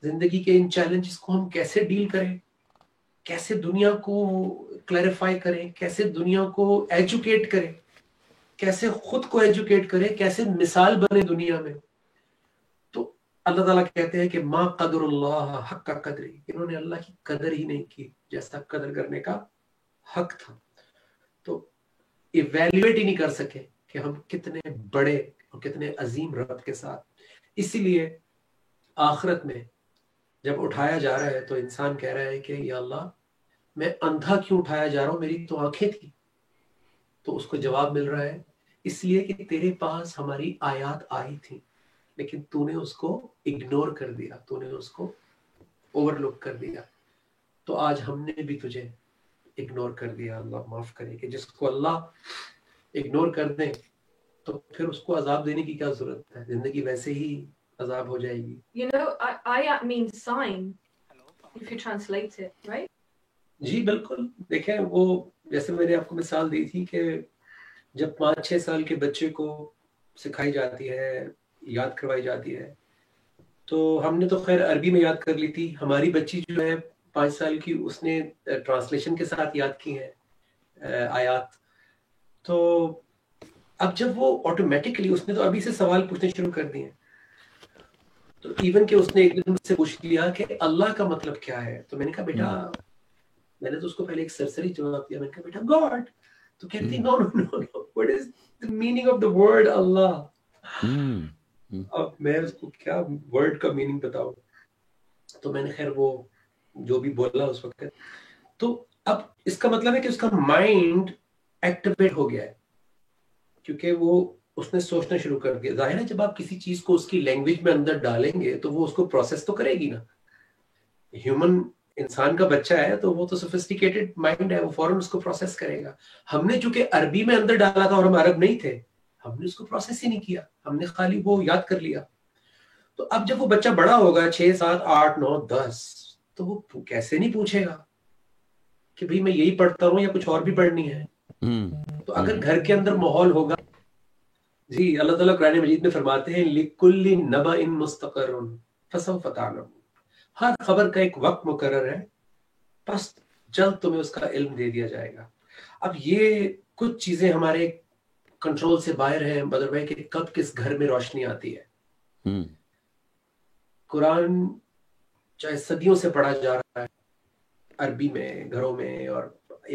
[SPEAKER 1] زندگی کے ان چیلنجز کو ہم کیسے ڈیل کریں، کیسے دنیا کو کلیریفائی کریں، کیسے دنیا کو ایجوکیٹ کریں، کیسے خود کو ایجوکیٹ کریں، کیسے مثال بنے دنیا میں. تو اللہ تعالیٰ کہتے ہیں کہ ما قدر اللہ حق کا قدری، انہوں نے اللہ کی قدر ہی نہیں کی جیسا قدر کرنے کا حق تھا. تو ایویلیویٹ ہی نہیں کر سکے کہ ہم کتنے بڑے اور کتنے عظیم رب کے ساتھ. اسی لیے آخرت میں جب اٹھایا جا رہا ہے تو انسان کہہ رہا ہے کہ یا اللہ میں اندھا کیوں اٹھایا جا رہا ہوں، میری تو آنکھیں تھی. تو اس کو جواب مل رہا ہے اس لیے کہ تیرے پاس ہماری آیات آئی تھی لیکن تو نے اس کو اگنور کر دیا، تو نے اس کو اوور لک کر دیا. تو آج ہم نے بھی تجھے اگنور کر دیا. اللہ معاف کرے کہ جس کو اللہ اگنور کر دیں تو پھر اس کو عذاب دینے کی کیا ضرورت ہے، زندگی ویسے ہی عذاب ہو جائے گی.
[SPEAKER 3] You know, ayat means sign if you translate it, right?
[SPEAKER 1] جی بالکل. دیکھیں وہ جیسے میں نے آپ کو مثال دی تھی کہ جب 5-6 سال کے بچے کو سکھائی جاتی ہے، یاد کروائی جاتی ہے، تو ہم نے تو خیر عربی میں یاد کر لی تھی. ہماری بچی جو ہے 5 سال کی، اس نے ٹرانسلیشن کے ساتھ یاد کی ہیں آیات. تو اب جب وہ آٹومیٹکلی اس نے تو ابھی سے سوال پوچھنے شروع کر دیے. تو ایون کہ اس نے ایک دن مجھ سے پوچھ لیا کہ اللہ کا مطلب کیا ہے. تو میں نے کہا بیٹا، میں نے تو اس کو پہلے ایک سرسری جواب دیا، میں نے کہا بیٹا گاڈ. تو کہتی نو نو نو نو، what is the meaning of the word اللہ. اب میں اس کو کیا ورڈ کا میننگ بتاؤں. تو میں نے خیر وہ جو بھی بولا اس وقت، تو اب اس کا مطلب ہے کہ اس کا مائنڈ ایکٹیویٹ ہو گیا ہے کیونکہ وہ اس نے سوچنا شروع کر دیا. ظاہر ہے جب آپ کسی چیز کو اس کی لینگویج میں اندر ڈالیں گے تو وہ اس کو پروسیس تو کرے گی نا. ہیومن انسان کا بچہ ہے تو وہ تو سوفسٹیکیٹڈ مائنڈ ہے، وہ فوراً اس کو پروسیس کرے گا. ہم نے چونکہ عربی میں اندر ڈالا تھا اور ہم عرب نہیں تھے، ہم نے اس کو پروسیس ہی نہیں کیا، ہم نے خالی وہ یاد کر لیا. تو اب جب وہ بچہ بڑا ہوگا 6 7 8 9 10، تو وہ کیسے نہیں پوچھے گا کہ بھئی میں یہی پڑھتا ہوں یا کچھ اور بھی پڑھنی ہے. تو اگر گھر کے اندر ماحول ہوگا، جی اللہ تعالیٰ قرآن مجید میں فرماتے ہیں لِكُلِّ نَبَإٍ مُسْتَقَرٌ فَسَوْفَ تَعْلَمُونَ، ہر خبر کا ایک وقت مقرر ہے، بس جلد تمہیں اس کا علم دے دیا جائے گا. اب یہ کچھ چیزیں ہمارے کنٹرول سے باہر ہیں بدر بھائی کہ کب کس گھر میں روشنی آتی ہے. قرآن چاہے صدیوں سے پڑھا جا رہا ہے عربی میں گھروں میں اور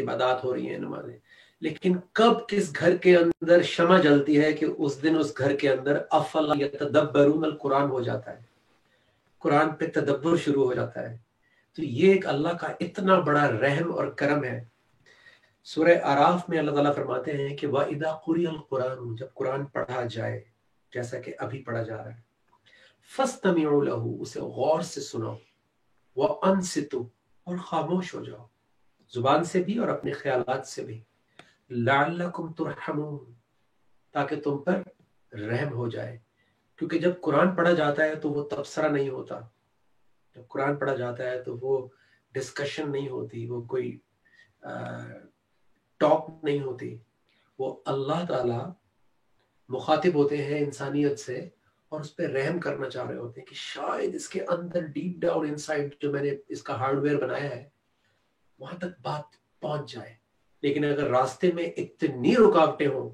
[SPEAKER 1] عبادات ہو رہی ہیں، نمازیں، لیکن کب کس گھر کے اندر شمع جلتی ہے کہ اس دن اس گھر کے اندر افلا یتدبرون القرآن ہو جاتا ہے، قرآن پہ تدبر شروع ہو جاتا ہے. تو یہ ایک اللہ کا اتنا بڑا رحم اور کرم ہے. سورہ اعراف میں اللہ تعالیٰ فرماتے ہیں کہ وَإِذَا قُرِئَ الْقُرْآنُ، جب قرآن پڑھا جائے جیسا کہ ابھی پڑھا جا رہا ہے، فَاسْتَمِعُوا لَهُ، اسے غور سے سنو، وَأَنصِتُوا، اور خاموش ہو جاؤ، زبان سے بھی اور اپنے خیالات سے بھی، لَعَلَّكُمْ تُرْحَمُونَ، تاکہ تم پر رحم ہو جائے. کیونکہ جب قرآن پڑھا جاتا ہے تو وہ تبصرہ نہیں ہوتا. جب قرآن پڑھا جاتا ہے تو وہ ڈسکشن نہیں ہوتی, وہ کوئی ٹاک نہیں ہوتی. وہ اللہ تعالیٰ مخاطب ہوتے ہیں انسانیت سے اور اس پہ رحم کرنا چاہ رہے ہوتے ہیں کہ شاید اس کے اندر ڈیپ ڈاؤن انسائڈ جو میں نے اس کا ہارڈ ویئر بنایا ہے وہاں تک بات پہنچ جائے. لیکن اگر راستے میں اتنی رکاوٹیں ہوں,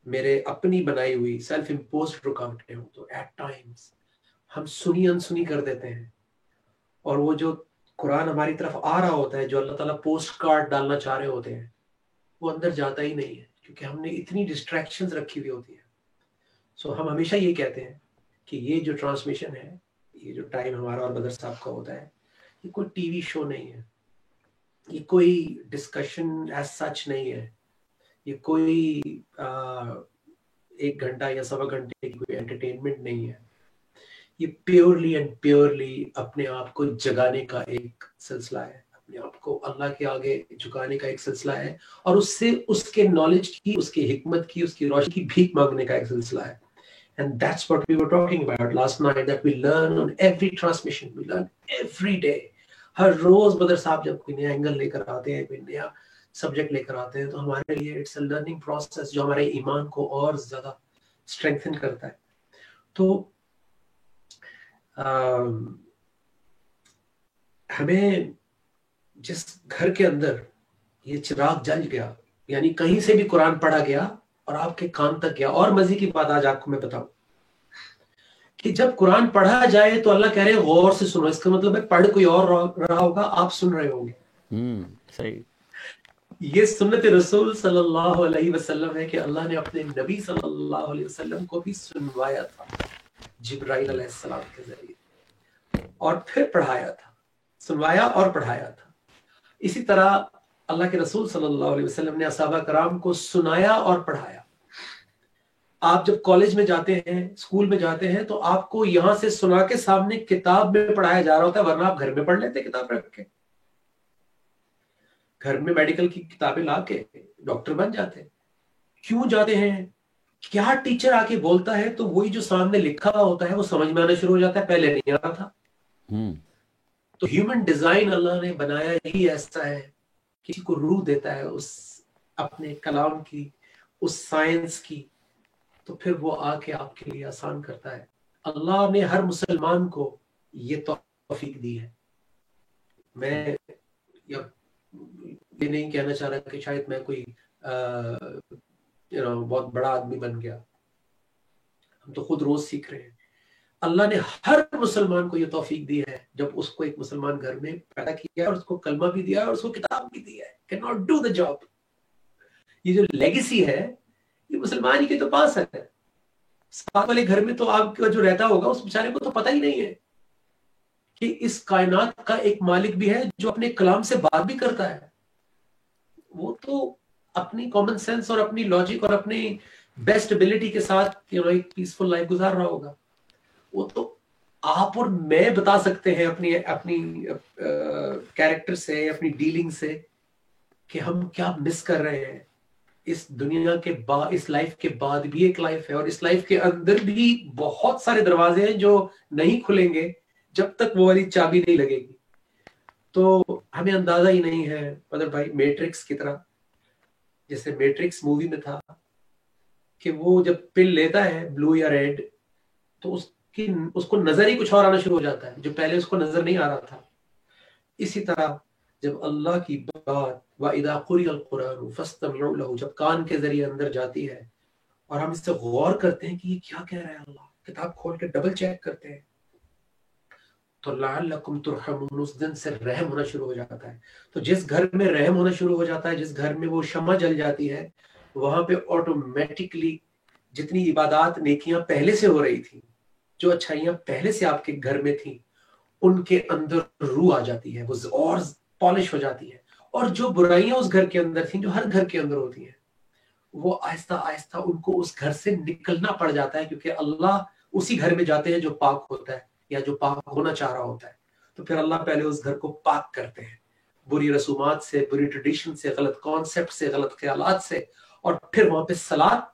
[SPEAKER 1] میرے اپنی بنائی ہوئی سیلف امپوزڈ رکاوٹیں ہوں, تو ایٹ ٹائمز ہم سنی انسنی کر دیتے ہیں. اور وہ جو قرآن ہماری طرف آ رہا ہوتا ہے, جو اللہ تعالیٰ پوسٹ کارڈ ڈالنا چاہ رہے ہوتے ہیں, وہ اندر جاتا ہی نہیں ہے, کیونکہ ہم نے اتنی ڈسٹریکشنز رکھی ہوئی ہوتی ہیں. سو ہم ہمیشہ یہ کہتے ہیں کہ یہ جو ٹرانسمیشن ہے, یہ جو ٹائم ہمارا اور بدر صاحب کا ہوتا ہے, یہ کوئی ٹی وی شو نہیں ہے, یہ کوئی ڈسکشن ایز سچ نہیں ہے, یہ کوئی 1 گھنٹہ یا 1.25 گھنٹے کی کوئی انٹرٹینمنٹ نہیں ہے. یہ پیورلی اینڈ پیورلی اپنے آپ کو جگانے کا ایک سلسلہ ہے, اپنے آپ کو اللہ کے آگے جھکانے کا ایک سلسلہ ہے, اور اس سے اس کے نالج کی, اس کی حکمت کی, اس کی روشنی کی بھیک مانگنے کا ایک سلسلہ ہے. And that's what we were talking about last night, that we learn on every transmission, we learn every day. ہر روز بدر صاحب جب کوئی نیا اینگل لے کر آتے ہیں, کوئی نیا سبجیکٹ لے کر آتے ہیں, تو ہمارے لیے اٹس اے لرننگ پروسیس جو ہمارے ایمان کو اور زیادہ اسٹرینتھن کرتا ہے. تو ہمیں جس گھر کے اندر یہ چراغ جل گیا, یعنی کہیں سے بھی قرآن پڑھا گیا اور آپ کے کان تک گیا. اور مزے کی بات آج آپ کو میں بتاؤں کہ جب قرآن پڑھا جائے تو اللہ کہہ رہے ہیں غور سے سنو. اس کا مطلب ہے پڑھ کوئی اور رہا ہوگا, آپ سن رہے ہوں گے.
[SPEAKER 2] صحیح.
[SPEAKER 1] یہ سنت رسول صلی اللہ علیہ وسلم ہے کہ اللہ نے اپنے نبی صلی اللہ علیہ وسلم کو بھی سنوایا تھا جبرائیل علیہ السلام کے ذریعے, اور پھر پڑھایا تھا. سنوایا اور پڑھایا تھا. اسی طرح اللہ کے رسول صلی اللہ علیہ وسلم نے اصحابہ کرام کو سنایا اور پڑھایا. آپ جب کالج میں جاتے ہیں, اسکول میں جاتے ہیں, تو آپ کو یہاں سے سنا کے سامنے کتاب میں پڑھایا جا رہا ہوتا ہے, ورنہ آپ گھر میں پڑھ لیتے کتاب رکھ کے. گھر میں میڈیکل کی کتابیں لا کے ڈاکٹر بن جاتے. کیوں جاتے ہیں؟ کیا ٹیچر آ کے بولتا ہے تو وہی جو سامنے لکھا ہوا ہوتا ہے وہ سمجھ میں آنا شروع ہو جاتا ہے, پہلے نہیں آ رہا تھا. تو ہیومن ڈیزائن اللہ نے بنایا ہی ایسا ہے, کسی کو روح دیتا ہے اس اپنے کلام کی, اس سائنس کی, تو پھر وہ آ کے آپ کے لیے آسان کرتا ہے. اللہ نے ہر مسلمان کو یہ توفیق دی ہے. میں یہ نہیں کہنا چاہ رہا کہ شاید میں کوئی بہت بڑا آدمی بن گیا, ہم تو خود روز سیکھ رہے ہیں. اللہ نے ہر مسلمان کو یہ توفیق دی ہے جب اس کو ایک مسلمان گھر میں پیدا کیا, اور اس کو کلمہ بھی دیا, اور اس کو کتاب بھی دی ہے. Can not do the job. یہ جو لیگیسی ہے یہ مسلمان ہی کے تو پاس ہے. ساتھ والے گھر میں تو آپ کا جو رہتا ہوگا اس بیچارے کو تو پتہ ہی نہیں ہے کہ اس کائنات کا ایک مالک بھی ہے جو اپنے کلام سے بات بھی کرتا ہے. وہ تو اپنی کامن سینس اور اپنی لاجک اور اپنی بیسٹ ابیلٹی کے ساتھ ایک پیسفل لائف گزار رہا ہوگا. وہ تو آپ اور میں بتا سکتے ہیں اپنی کیریکٹر سے, اپنی ڈیلنگ سے, کہ ہم کیا مس کر رہے ہیں. اس دنیا کے بعد, اس لائف کے بعد بھی ایک لائف ہے, اور اس لائف کے اندر بھی بہت سارے دروازے ہیں جو نہیں کھلیں گے جب تک وہ والی چابی نہیں لگے گی. تو ہمیں اندازہ ہی نہیں ہے مطلب بھائی, میٹرکس کی طرح, جیسے میٹرکس مووی میں تھا کہ وہ جب پل لیتا ہے بلو یا ریڈ تو اس کو نظر ہی کچھ اور آنا شروع ہو جاتا ہے جو پہلے اس کو نظر نہیں آ رہا تھا. اسی طرح جب اللہ کی بات وَإِذَا قُرِئَ الْقُرْآنُ فَاسْتَمِعُوا لَهُ جب کان کے ذریعے اندر جاتی ہے اور ہم اس سے غور کرتے ہیں کہ یہ کیا کہہ رہا ہے اللہ, کتاب کھول کے ڈبل چیک کرتے ہیں, تو لعلکم ترحمون, اس دن سے رحم ہونا شروع ہو جاتا ہے. تو جس گھر میں رحم ہونا شروع ہو جاتا ہے, جس گھر میں وہ شمع جل جاتی ہے, وہاں پہ آٹومیٹکلی جتنی عبادات نیکیاں پہلے سے ہو رہی تھیں, جو اچھائیاں پہلے سے آپ کے گھر میں تھیں, ان کے اندر روح آ جاتی ہے, وہ اور پالش ہو جاتی ہے. اور جو برائیاں اس گھر کے اندر تھیں, جو ہر گھر کے اندر ہوتی ہیں, وہ آہستہ آہستہ ان کو اس گھر سے نکلنا پڑ جاتا ہے, کیونکہ اللہ اسی گھر میں جاتے ہیں جو پاک ہوتا ہے یا جو پاک ہونا چاہ رہا ہوتا ہے. تو پھر اللہ پہلے اس گھر کو پاک کرتے ہیں بری رسومات سے, بری ٹریڈیشن سے, غلط کانسیپٹ سے, غلط خیالات سے, اور پھر وہاں پہ صلاۃ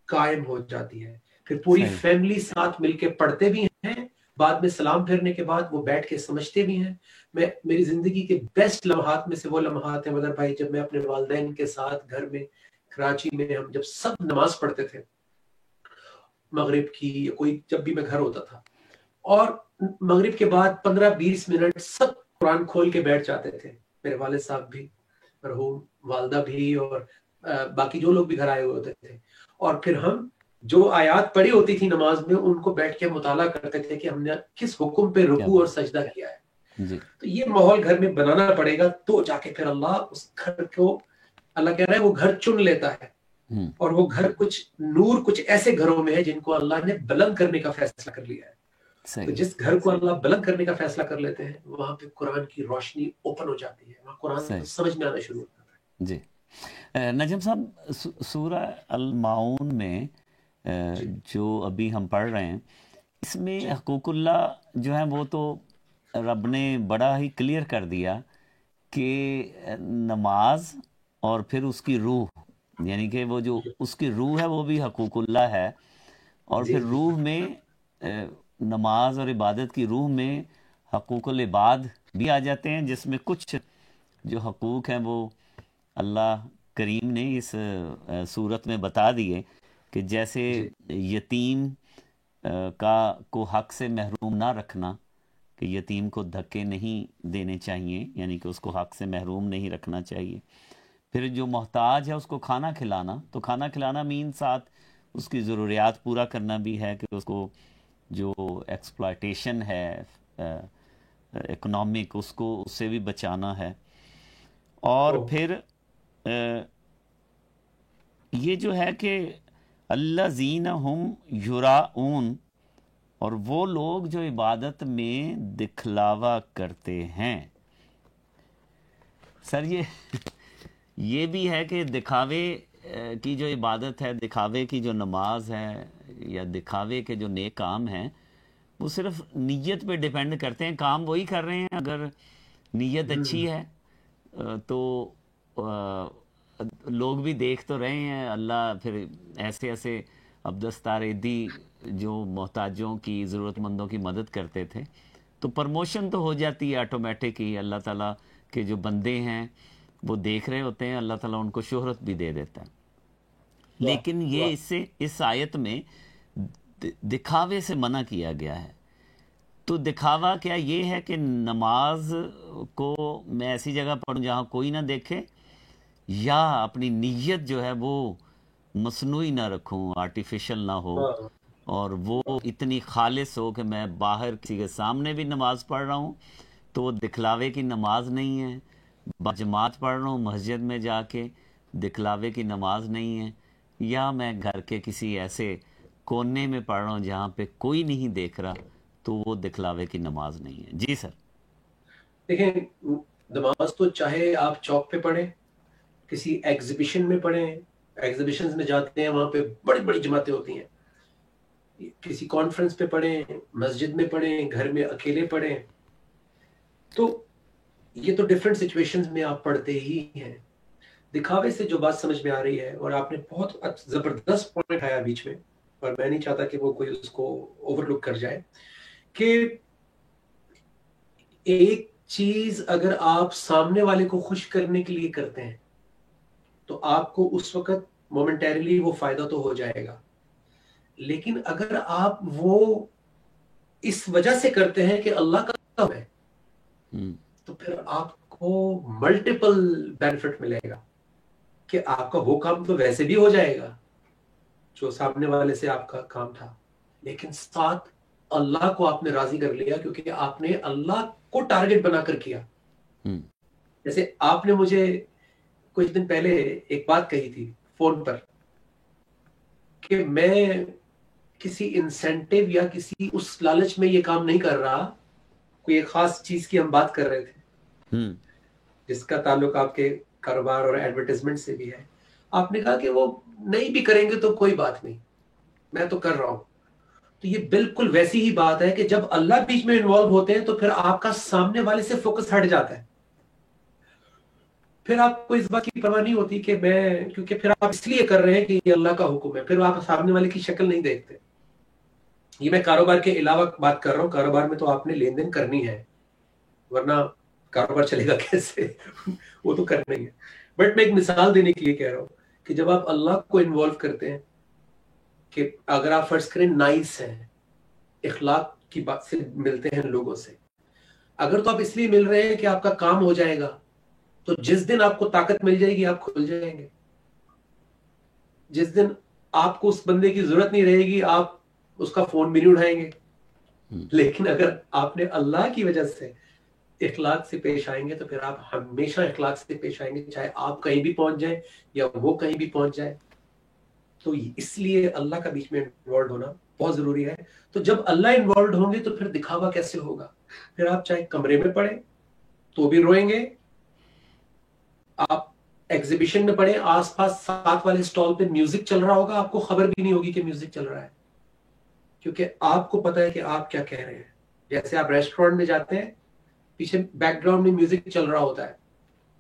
[SPEAKER 1] قائم ہو جاتی ہے. پھر پوری فیملی ساتھ مل کے پڑھتے بھی ہیں, بعد میں سلام پھیرنے کے بعد وہ بیٹھ کے سمجھتے بھی ہیں. میری زندگی کے بیسٹ لمحات میں سے وہ لمحات ہیں مدر بھائی جب میں اپنے والدین کے ساتھ گھر میں کراچی میں ہم جب سب نماز پڑھتے تھے مغرب کی یا کوئی جب بھی میں گھر ہوتا تھا اور مغرب کے بعد 15-20 منٹ سب قرآن کھول کے بیٹھ جاتے تھے. میرے والد صاحب بھی مرحوم والدہ بھی اور باقی جو لوگ بھی گھر آئے ہوئے ہوتے تھے اور پھر ہم جو آیات پڑھی ہوتی تھی نماز میں ان کو بیٹھ کے مطالعہ کرتے تھے کہ ہم نے کس حکم پہ رکوع اور سجدہ کیا ہے. تو یہ ماحول گھر میں بنانا پڑے گا تو جا کے پھر اللہ اس گھر کو اللہ کہہ رہا ہے وہ گھر چن لیتا ہے اور وہ گھر کچھ ایسے گھروں میں ہے جن کو اللہ نے بلند کرنے کا فیصلہ کر لیا ہے. تو جس گھر کو اللہ بلند کرنے کا فیصلہ کر لیتے ہیں وہاں پہ قرآن کی روشنی اوپن ہو جاتی ہے, وہاں قرآن سمجھ میں آنا شروع ہوتا ہے.
[SPEAKER 2] جی نجم صاحب سورہ الماؤن میں جو ابھی ہم پڑھ رہے ہیں اس میں حقوق اللہ جو ہیں وہ تو رب نے بڑا ہی کلیئر کر دیا کہ نماز اور پھر اس کی روح یعنی کہ وہ جو اس کی روح ہے وہ بھی حقوق اللہ ہے اور پھر روح میں نماز اور عبادت کی روح میں حقوق العباد بھی آ جاتے ہیں جس میں کچھ جو حقوق ہیں وہ اللہ کریم نے اس صورت میں بتا دیے کہ جیسے یتیم کو حق سے محروم نہ رکھنا کہ یتیم کو دھکے نہیں دینے چاہیے یعنی کہ اس کو حق سے محروم نہیں رکھنا چاہیے. پھر جو محتاج ہے اس کو کھانا کھلانا تو کھانا کھلانا مین ساتھ اس کی ضروریات پورا کرنا بھی ہے کہ اس کو جو ایکسپلائٹیشن ہے اکنامک اس کو اس سے بھی بچانا ہے. اور پھر یہ جو ہے کہ الذین ہم یراؤن اور وہ لوگ جو عبادت میں دکھلاوا کرتے ہیں. سر یہ بھی ہے کہ دکھاوے کی جو عبادت ہے دکھاوے کی جو نماز ہے یا دکھاوے کے جو نیک کام ہیں وہ صرف نیت پہ ڈیپینڈ کرتے ہیں. کام وہی کر رہے ہیں اگر نیت اچھی ہے تو لوگ بھی دیکھ تو رہے ہیں. اللہ پھر ایسے عبدالستار ایدی جو محتاجوں کی ضرورت مندوں کی مدد کرتے تھے تو پرموشن تو ہو جاتی ہے آٹومیٹک ہی. اللہ تعالیٰ کے جو بندے ہیں وہ دیکھ رہے ہوتے ہیں اللہ تعالیٰ ان کو شہرت بھی دے دیتا ہے. لیکن یہ اس آیت میں دکھاوے سے منع کیا گیا ہے. تو دکھاوا کیا یہ ہے کہ نماز کو میں ایسی جگہ پڑھوں جہاں کوئی نہ دیکھے یا اپنی نیت جو ہے وہ مصنوعی نہ رکھوں آرٹیفیشل نہ ہو اور وہ اتنی خالص ہو کہ میں باہر کسی کے سامنے بھی نماز پڑھ رہا ہوں تو وہ دکھلاوے کی نماز نہیں ہے. جماعت پڑھ رہا ہوں مسجد میں جا کے دکھلاوے کی نماز نہیں ہے. یا میں گھر کے کسی ایسے کونے میں پڑھ رہا ہوں جہاں پہ کوئی نہیں دیکھ رہا تو وہ دکھلاوے کی نماز نہیں ہے. جی سر.
[SPEAKER 1] دیکھیں نماز تو چاہے آپ چوک پہ پڑھیں کسی ایگزیبیشن میں پڑھیں, ایگزیبیشنز میں جاتے ہیں وہاں پہ بڑی بڑی جماعتیں ہوتی ہیں, کسی کانفرنس پہ پڑھیں مسجد میں پڑھیں گھر میں اکیلے پڑھیں, تو یہ تو ڈیفرنٹ سچویشنز میں آپ پڑھتے ہی ہیں. دکھاوے سے جو بات سمجھ میں آ رہی ہے اور آپ نے بہت زبردست پوائنٹ آیا بیچ میں اور میں نہیں چاہتا کہ وہ کوئی اس کو اوور لک کر جائے کہ ایک چیز اگر آپ سامنے والے کو خوش کرنے کے لیے کرتے ہیں تو آپ کو اس وقت مومنٹریلی وہ فائدہ تو ہو جائے گا, لیکن اگر آپ وہ اس وجہ سے کرتے ہیں کہ اللہ کا کام ہے تو پھر آپ کو ملٹیپل بینیفٹ ملے گا کہ آپ کا وہ کام تو ویسے بھی ہو جائے گا جو سامنے والے سے آپ کا کام تھا, لیکن ساتھ اللہ کو آپ نے راضی کر لیا کیونکہ آپ نے اللہ کو ٹارگٹ بنا کر کیا. جیسے آپ نے مجھے کچھ دن پہلے ایک بات کہی تھی فون پر کہ میں کسی انسینٹیو یا کسی اس لالچ میں یہ کام نہیں کر رہا, کوئی ایک خاص چیز کی ہم بات کر رہے تھے جس کا تعلق آپ کے کاروبار اور ایڈورٹائزمنٹ سے بھی ہے. آپ نے کہا کہ وہ نہیں بھی کریں گے تو کوئی بات نہیں, میں تو کر رہا ہوں. تو یہ بالکل ویسی ہی بات ہے کہ جب اللہ بیچ میں انوالو ہوتے ہیں تو پھر آپ کا سامنے والے سے فوکس ہٹ جاتا ہے. پھر آپ کو اس بات کی پرواہ نہیں ہوتی کہ میں, کیونکہ پھر آپ اس لیے کر رہے ہیں کہ یہ اللہ کا حکم ہے, پھر آپ سامنے والے کی شکل نہیں دیکھتے. یہ میں کاروبار کے علاوہ بات کر رہا ہوں. کاروبار میں تو آپ نے لین دین کرنی ہے, ورنہ کاروبار چلے گا کیسے؟ وہ تو کرنا ہی ہے. بٹ میں ایک مثال دینے کے لیے کہہ رہا ہوں کہ جب آپ اللہ کو انوالو کرتے ہیں, کہ اگر آپ فرض کریں نائس ہیں, اخلاق کی بات سے ملتے ہیں لوگوں سے, اگر تو آپ اس لیے مل رہے ہیں کہ آپ کا کام ہو جائے گا, تو جس دن آپ کو طاقت مل جائے گی آپ کھل جائیں گے. جس دن آپ کو اس بندے کی ضرورت نہیں رہے گی آپ اس کا فون بھی نہیں اٹھائیں گے. لیکن اگر آپ نے اللہ کی وجہ سے اخلاق سے پیش آئیں گے تو پھر آپ ہمیشہ اخلاق سے پیش آئیں گے, چاہے آپ کہیں بھی پہنچ جائیں یا وہ کہیں بھی پہنچ جائے. تو اس لیے اللہ کا بیچ میں انوالو ہونا بہت ضروری ہے. تو جب اللہ انوالوڈ ہوں گے تو پھر دکھاوا کیسے ہوگا؟ پھر آپ چاہے کمرے میں پڑھیں تو بھی روئیں گے, آپ ایگزیبیشن میں پڑھیں آس پاس ساتھ والے سٹال پہ میوزک چل رہا ہوگا, آپ کو خبر بھی نہیں ہوگی کہ میوزک چل رہا ہے, کیونکہ آپ کو پتا ہے کہ آپ کیا کہہ رہے ہیں. جیسے آپ ریسٹورینٹ میں جاتے ہیں, پیچھے بیک گراؤنڈ میں میوزک چل رہا ہوتا ہے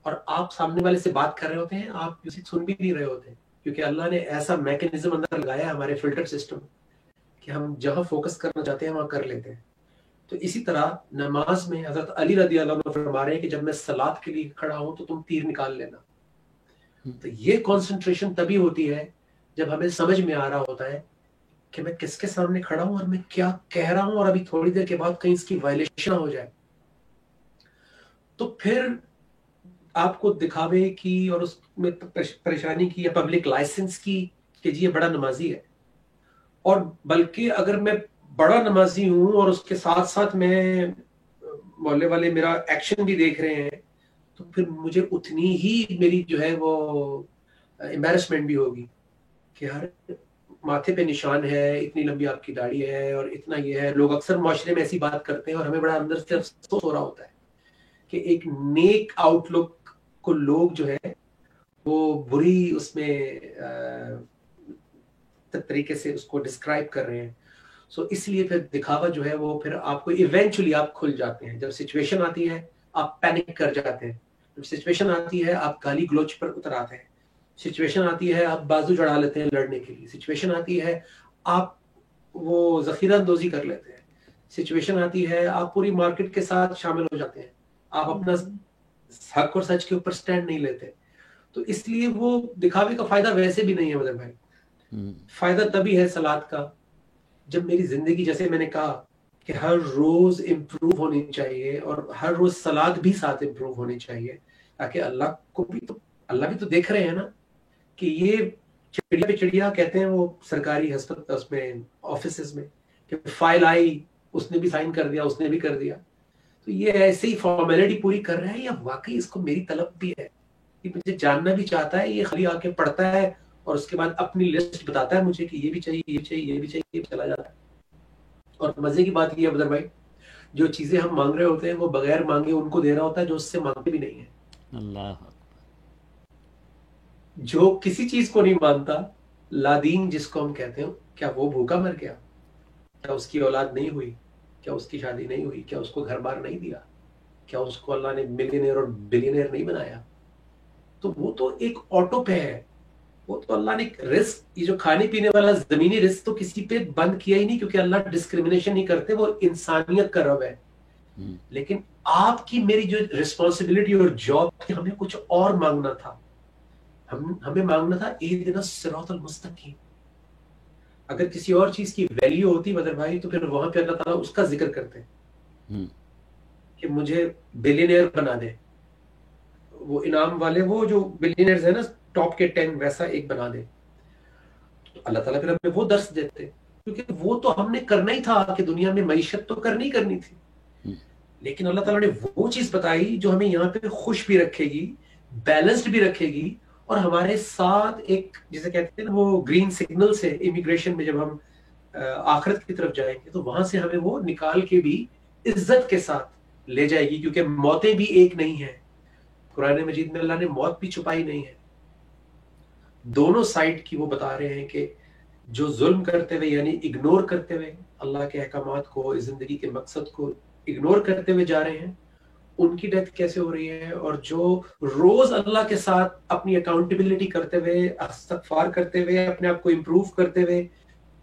[SPEAKER 1] اور آپ سامنے والے سے بات کر رہے ہوتے ہیں, آپ میوزک سن بھی نہیں رہے ہوتے, کیونکہ اللہ نے ایسا میکینزم اندر لگایا ہے ہمارے فلٹر سسٹم کہ ہم جہاں فوکس کرنا چاہتے ہیں وہاں کر لیتے ہیں. تو اسی طرح نماز میں حضرت علی رضی اللہ عنہ فرما رہے ہیں کہ جب میں صلات کے لیے کھڑا ہوں تو تم تیر نکال لینا. تو یہ کنسنٹریشن تبھی ہوتی ہے جب ہمیں سمجھ میں آ رہا ہوتا ہے کہ میں کس کے سامنے کھڑا ہوں اور میں کیا کہہ رہا ہوں, اور ابھی تھوڑی دیر کے بعد کہیں اس کی وائلیشن ہو جائے. تو پھر آپ کو دکھاوے کی اور اس میں پریشانی کی یا پبلک لائسنس کی کہ جی یہ بڑا نمازی ہے, اور بلکہ اگر میں بڑا نمازی ہوں اور اس کے ساتھ ساتھ میں محلے والے میرا ایکشن بھی دیکھ رہے ہیں, تو پھر مجھے اتنی ہی میری جو ہے وہ امبیرسمنٹ بھی ہوگی کہ یار ماتھے پہ نشان ہے, اتنی لمبی آپ کی داڑھی ہے اور اتنا یہ ہے. لوگ اکثر معاشرے میں ایسی بات کرتے ہیں اور ہمیں بڑا اندر سے افسوس ہو رہا ہوتا ہے کہ ایک نیک آؤٹ لک کو لوگ جو ہے وہ بری اس میں طریقے سے اس کو ڈسکرائب کر رہے ہیں. سو اس لیے پھر دکھاوا جو ہے وہ پھر آپ کو ایونچولی آپ کھل جاتے ہیں. جب سچویشن آتی ہے آپ پینک کر جاتے ہیں, جب سچویشن آتی ہے آپ گالی گلوچ پر اتر آتے ہیں, سچویشن آتی ہے آپ بازو چڑھا لیتے ہیں لڑنے کے لیے, سچویشن آتی ہے آپ وہ ذخیرہ اندوزی کر لیتے ہیں, سچویشن آتی ہے آپ پوری مارکیٹ کے ساتھ شامل ہو جاتے ہیں, آپ اپنا حق اور سچ کے اوپر سٹینڈ نہیں لیتے. تو اس لیے وہ دکھاوے کا فائدہ ویسے بھی نہیں ہے مدر بھائی. فائدہ تبھی ہے صلات کا جب میری زندگی, جیسے میں نے کہا کہ ہر روز امپروو ہونی چاہیے اور ہر روز صلات بھی ساتھ امپروو ہونی چاہیے, تاکہ اللہ کو بھی تو اللہ بھی تو دیکھ رہے ہیں نا کہ یہ چڑیا پہ چڑیا کہتے ہیں وہ سرکاری ہسپتال اس میں آفیسز میں کہ فائل آئی اس نے بھی سائن کر دیا, اس نے بھی کر دیا. تو یہ ایسے ہی فارمیلٹی پوری کر رہا ہے یا واقعی اس کو میری طلب بھی ہے, یہ مجھے جاننا بھی چاہتا ہے, یہ خالی آ کے پڑھتا ہے اور اس کے بعد اپنی لسٹ بتاتا ہے مجھے کہ یہ بھی چاہیے, یہ چاہیے, یہ بھی چاہیے, چلا جاتا ہے. اور مزے کی بات یہ ہے بدر بھائی, جو چیزیں ہم مانگ رہے ہوتے ہیں وہ بغیر مانگے ان کو دے رہا ہوتا ہے جو اس سے مانگتے بھی نہیں ہیں.
[SPEAKER 2] اللہ
[SPEAKER 1] جو کسی چیز کو نہیں مانتا, لادین جس کو ہم کہتے ہیں, کیا وہ بھوکا مر گیا؟ کیا اس کی اولاد نہیں ہوئی؟ کیا اس کی شادی نہیں ہوئی؟ کیا اس کو گھر بار نہیں دیا؟ کیا اس کو اللہ نے ملینئر اور بلینئر نہیں بنایا؟ تو وہ تو ایک آٹو پہ ہے, وہ تو اللہ نے رزق, یہ جو کھانے پینے والا زمینی رزق تو کسی پہ بند کیا ہی نہیں, کیونکہ اللہ ڈسکریمنیشن نہیں کرتے, وہ انسانیت کا رب ہے. لیکن آپ کی میری جو ریسپانسبلٹی اور جاب تھی, ہمیں کچھ اور مانگنا تھا. ہمیں مانگنا تھا اہدنا الصراط المستقیم. اگر کسی اور چیز کی ویلیو ہوتی مدر بھائی تو پھر وہاں پہ اللہ تعالیٰ اس کا ذکر کرتے کہ مجھے بلینئر بنا دے, وہ انعام والے وہ جو بلینئرز ہیں نا ٹاپ کے 10 ویسا ایک بنا دے. تو اللہ تعالیٰ پھر ہمیں وہ درس دیتے, کیونکہ وہ تو ہم نے کرنا ہی تھا کہ دنیا میں معیشت تو کرنی تھی, لیکن اللہ تعالیٰ نے وہ چیز بتائی جو ہمیں یہاں پہ خوش بھی رکھے گی, بیلنسڈ بھی رکھے گی, اور ہمارے ساتھ ایک جسے کہتے ہیں وہ گرین سگنل سے امیگریشن میں جب ہم آخرت کی طرف جائیں گے تو وہاں سے ہمیں وہ نکال کے بھی عزت کے ساتھ لے جائے گی, کیونکہ موتیں بھی ایک نہیں ہیں. قرآن مجید میں اللہ نے موت بھی چھپائی نہیں ہے, دونوں سائڈ کی وہ بتا رہے ہیں کہ جو ظلم کرتے ہوئے یعنی اگنور کرتے ہوئے اللہ کے احکامات کو, زندگی کے مقصد کو اگنور کرتے ہوئے جا رہے ہیں, ان کی ڈیتھ کیسے ہو رہی ہے, اور جو روز اللہ کے ساتھ اپنی اکاؤنٹیبلٹی کرتے ہوئے, استغفار کرتے ہوئے, اپنے آپ کو امپروو کرتے ہوئے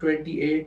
[SPEAKER 1] 28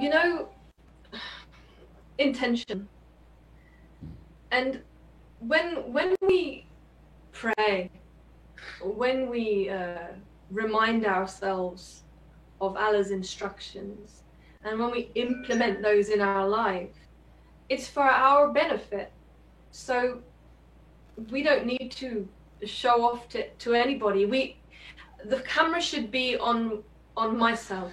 [SPEAKER 3] You know, intention. And when we pray, when we remind ourselves of Allah's instructions, and when we implement those in our life, it's for our benefit. So we don't need to show off to anybody. The camera should be on myself.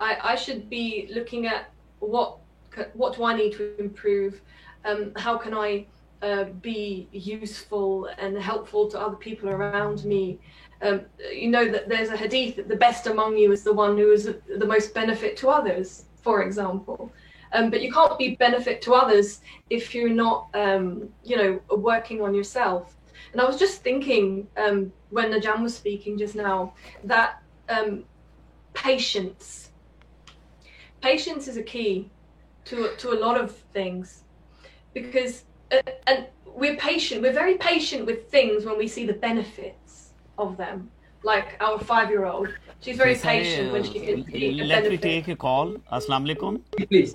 [SPEAKER 3] I should be looking at what do I need to improve, how can I be useful and helpful to other people around me. You know that there's a hadith that the best among you is the one who is the most benefit to others, for example. But you can't be benefit to others if you're not, you know, working on yourself. And I was just thinking when Najam was speaking just now that patience is a key to a lot of things, because and we're very patient with things when we see the benefits of them. Like our 5-year-old, she's very patient when she can see the
[SPEAKER 2] Let me
[SPEAKER 3] benefit.
[SPEAKER 2] take a call. Assalamu alaikum.
[SPEAKER 1] Please.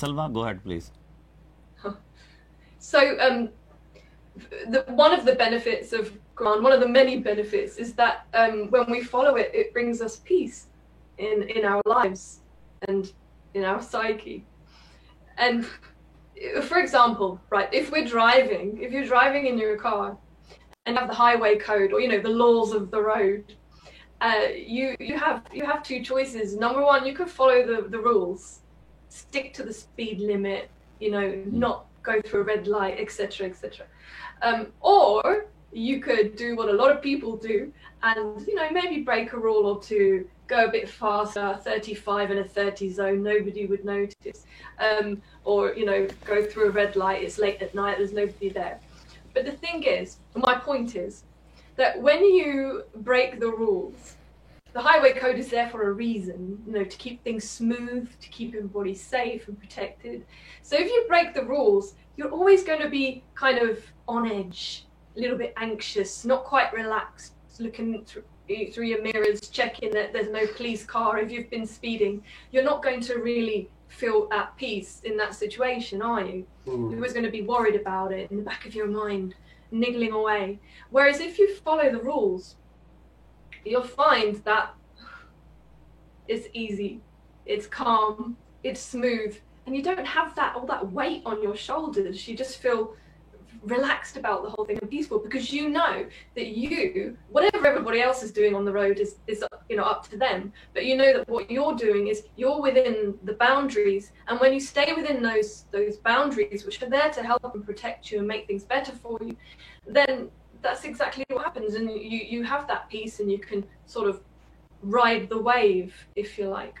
[SPEAKER 2] Salwa, go ahead, please.
[SPEAKER 3] So one of the benefits of Quran, one of the many benefits, is that when we follow it, it brings us peace in our lives and in our psyche. And for example, right, if you're driving in your car and have the highway code, or you know, the laws of the road, you have two choices. Number one, you could follow the rules, stick to the speed limit, you know, not go through a red light, etc., etc. Or you could do what a lot of people do and, you know, maybe break a rule or two, go a bit faster, 35 in a 30 zone, nobody would notice. Or, you know, go through a red light, it's late at night, there's nobody there. But the thing is, my point is, that when you break the rules, the highway code is there for a reason, you know, to keep things smooth, to keep everybody safe and protected. So if you break the rules, you're always going to be kind of on edge, a little bit anxious, not quite relaxed, looking through your mirrors, checking that there's no police car. If you've been speeding, you're not going to really feel at peace in that situation, are you? You're always going to be worried about it in the back of your mind, niggling away. Whereas if you follow the rules, you'll find that it's easy, it's calm, it's smooth, and you don't have all that weight on your shoulders. You just feel relaxed about the whole thing and peaceful, because you know that whatever everybody else is doing on the road is you know, up to them, but you know that what you're doing is you're within the boundaries, and when you stay within those boundaries, which are there to help and protect you and make things better for you, then that's exactly what happens, and you have that peace and you can sort of ride the wave, if you like.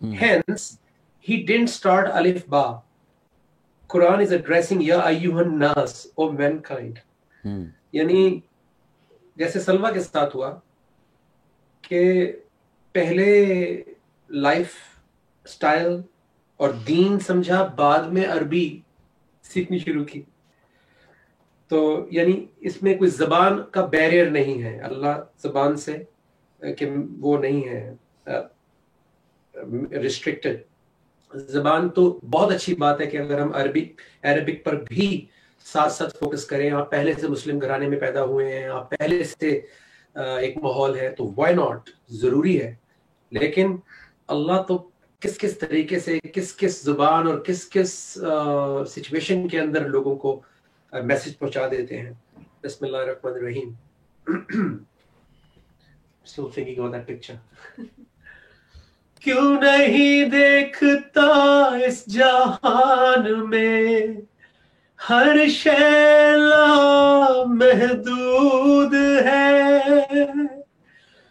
[SPEAKER 1] Hence, he didn't start Alif Ba. Quran is addressing Ya ayyuhan nas, O mankind. یعنی جیسے سلوہ کے ساتھ ہوا کہ پہلے life style اور دین سمجھا، بعد میں عربی سیکھنی شروع کی. تو یعنی اس میں کوئی زبان کا بیریئر نہیں ہے، اللہ زبان سے کہ وہ نہیں ہے ریسٹرکٹڈ. زبان تو بہت اچھی بات ہے کہ اگر ہم عربک پر بھی ساتھ ساتھ فوکس کریں. آپ پہلے سے مسلم گھرانے میں پیدا ہوئے ہیں، آپ پہلے سے ایک ماحول ہے، تو وائی ناٹ، ضروری ہے. لیکن اللہ تو کس کس طریقے سے کس کس زبان اور کس کس سچویشن کے اندر لوگوں کو میسج پہنچا دیتے ہیں. بسم اللہ الرحمن الرحیم. Still thinking about that picture. کیوں نہیں دیکھتا اس جہان میں ہر شے محدود ہے،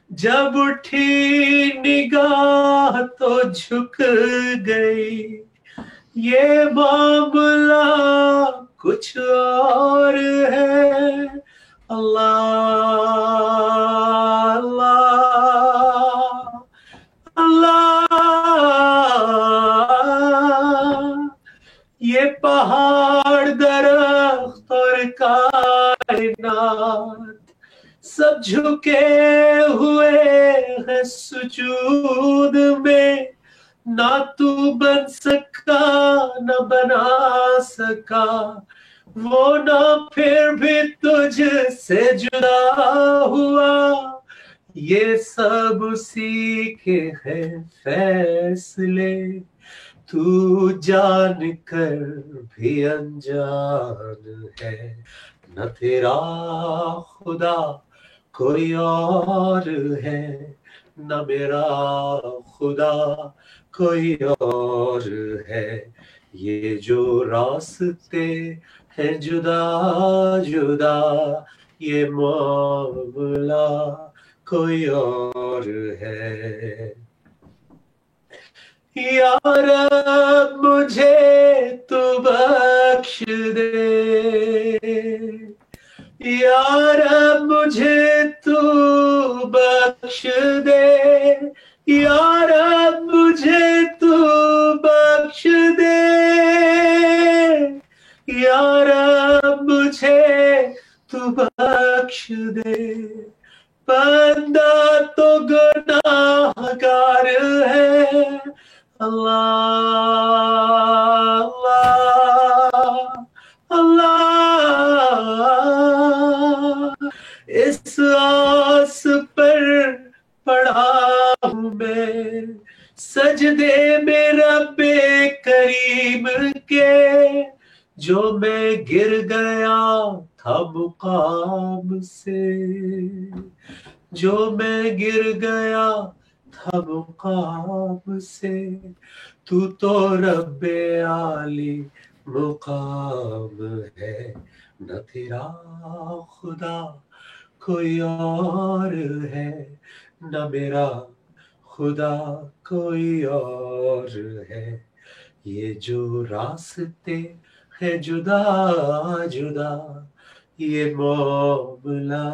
[SPEAKER 1] جب اٹھی نگاہ تو جھک گئی، یہ معاملہ کچھ اور ہے. اللہ اللہ اللہ، یہ پہاڑ درخت اور کائنات سب جھکے ہوئے ہیں سجود میں. نہ تو بن سکا نہ بنا سکا وہ، نہ پھر بھی تجھ سے جدا ہوا. یہ سب اسی کے ہیں فیصلے، تو جان کر بھی انجان ہے. نہ تیرا خدا کوئی اور ہے، نہ میرا خدا کوئی اور ہے. یہ جو راستے ہیں جدا جدا، یہ معاملہ کوئی اور ہے. یا رب مجھے تو بخش دے، یا رب مجھے تو بخش دے، یا رب مجھے تو بخش دے، یا رب مجھے تو بخش دے. بندہ تو گناہ گار ہے. اللہ اللہ اللہ، اس آس پر پڑا ہوں میں سجدے میں رب کریم کے، جو میں گر گیا تھا مقام سے، جو میں گر گیا تھا مقام سے. تو رب عالی مقام ہے، نہ تیرا خدا کوئی اور ہے، نہ میرا خدا کوئی اور ہے. یہ جو راستے ہے جدا جدا، یہ معاملہ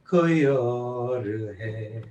[SPEAKER 1] کوئی اور ہے.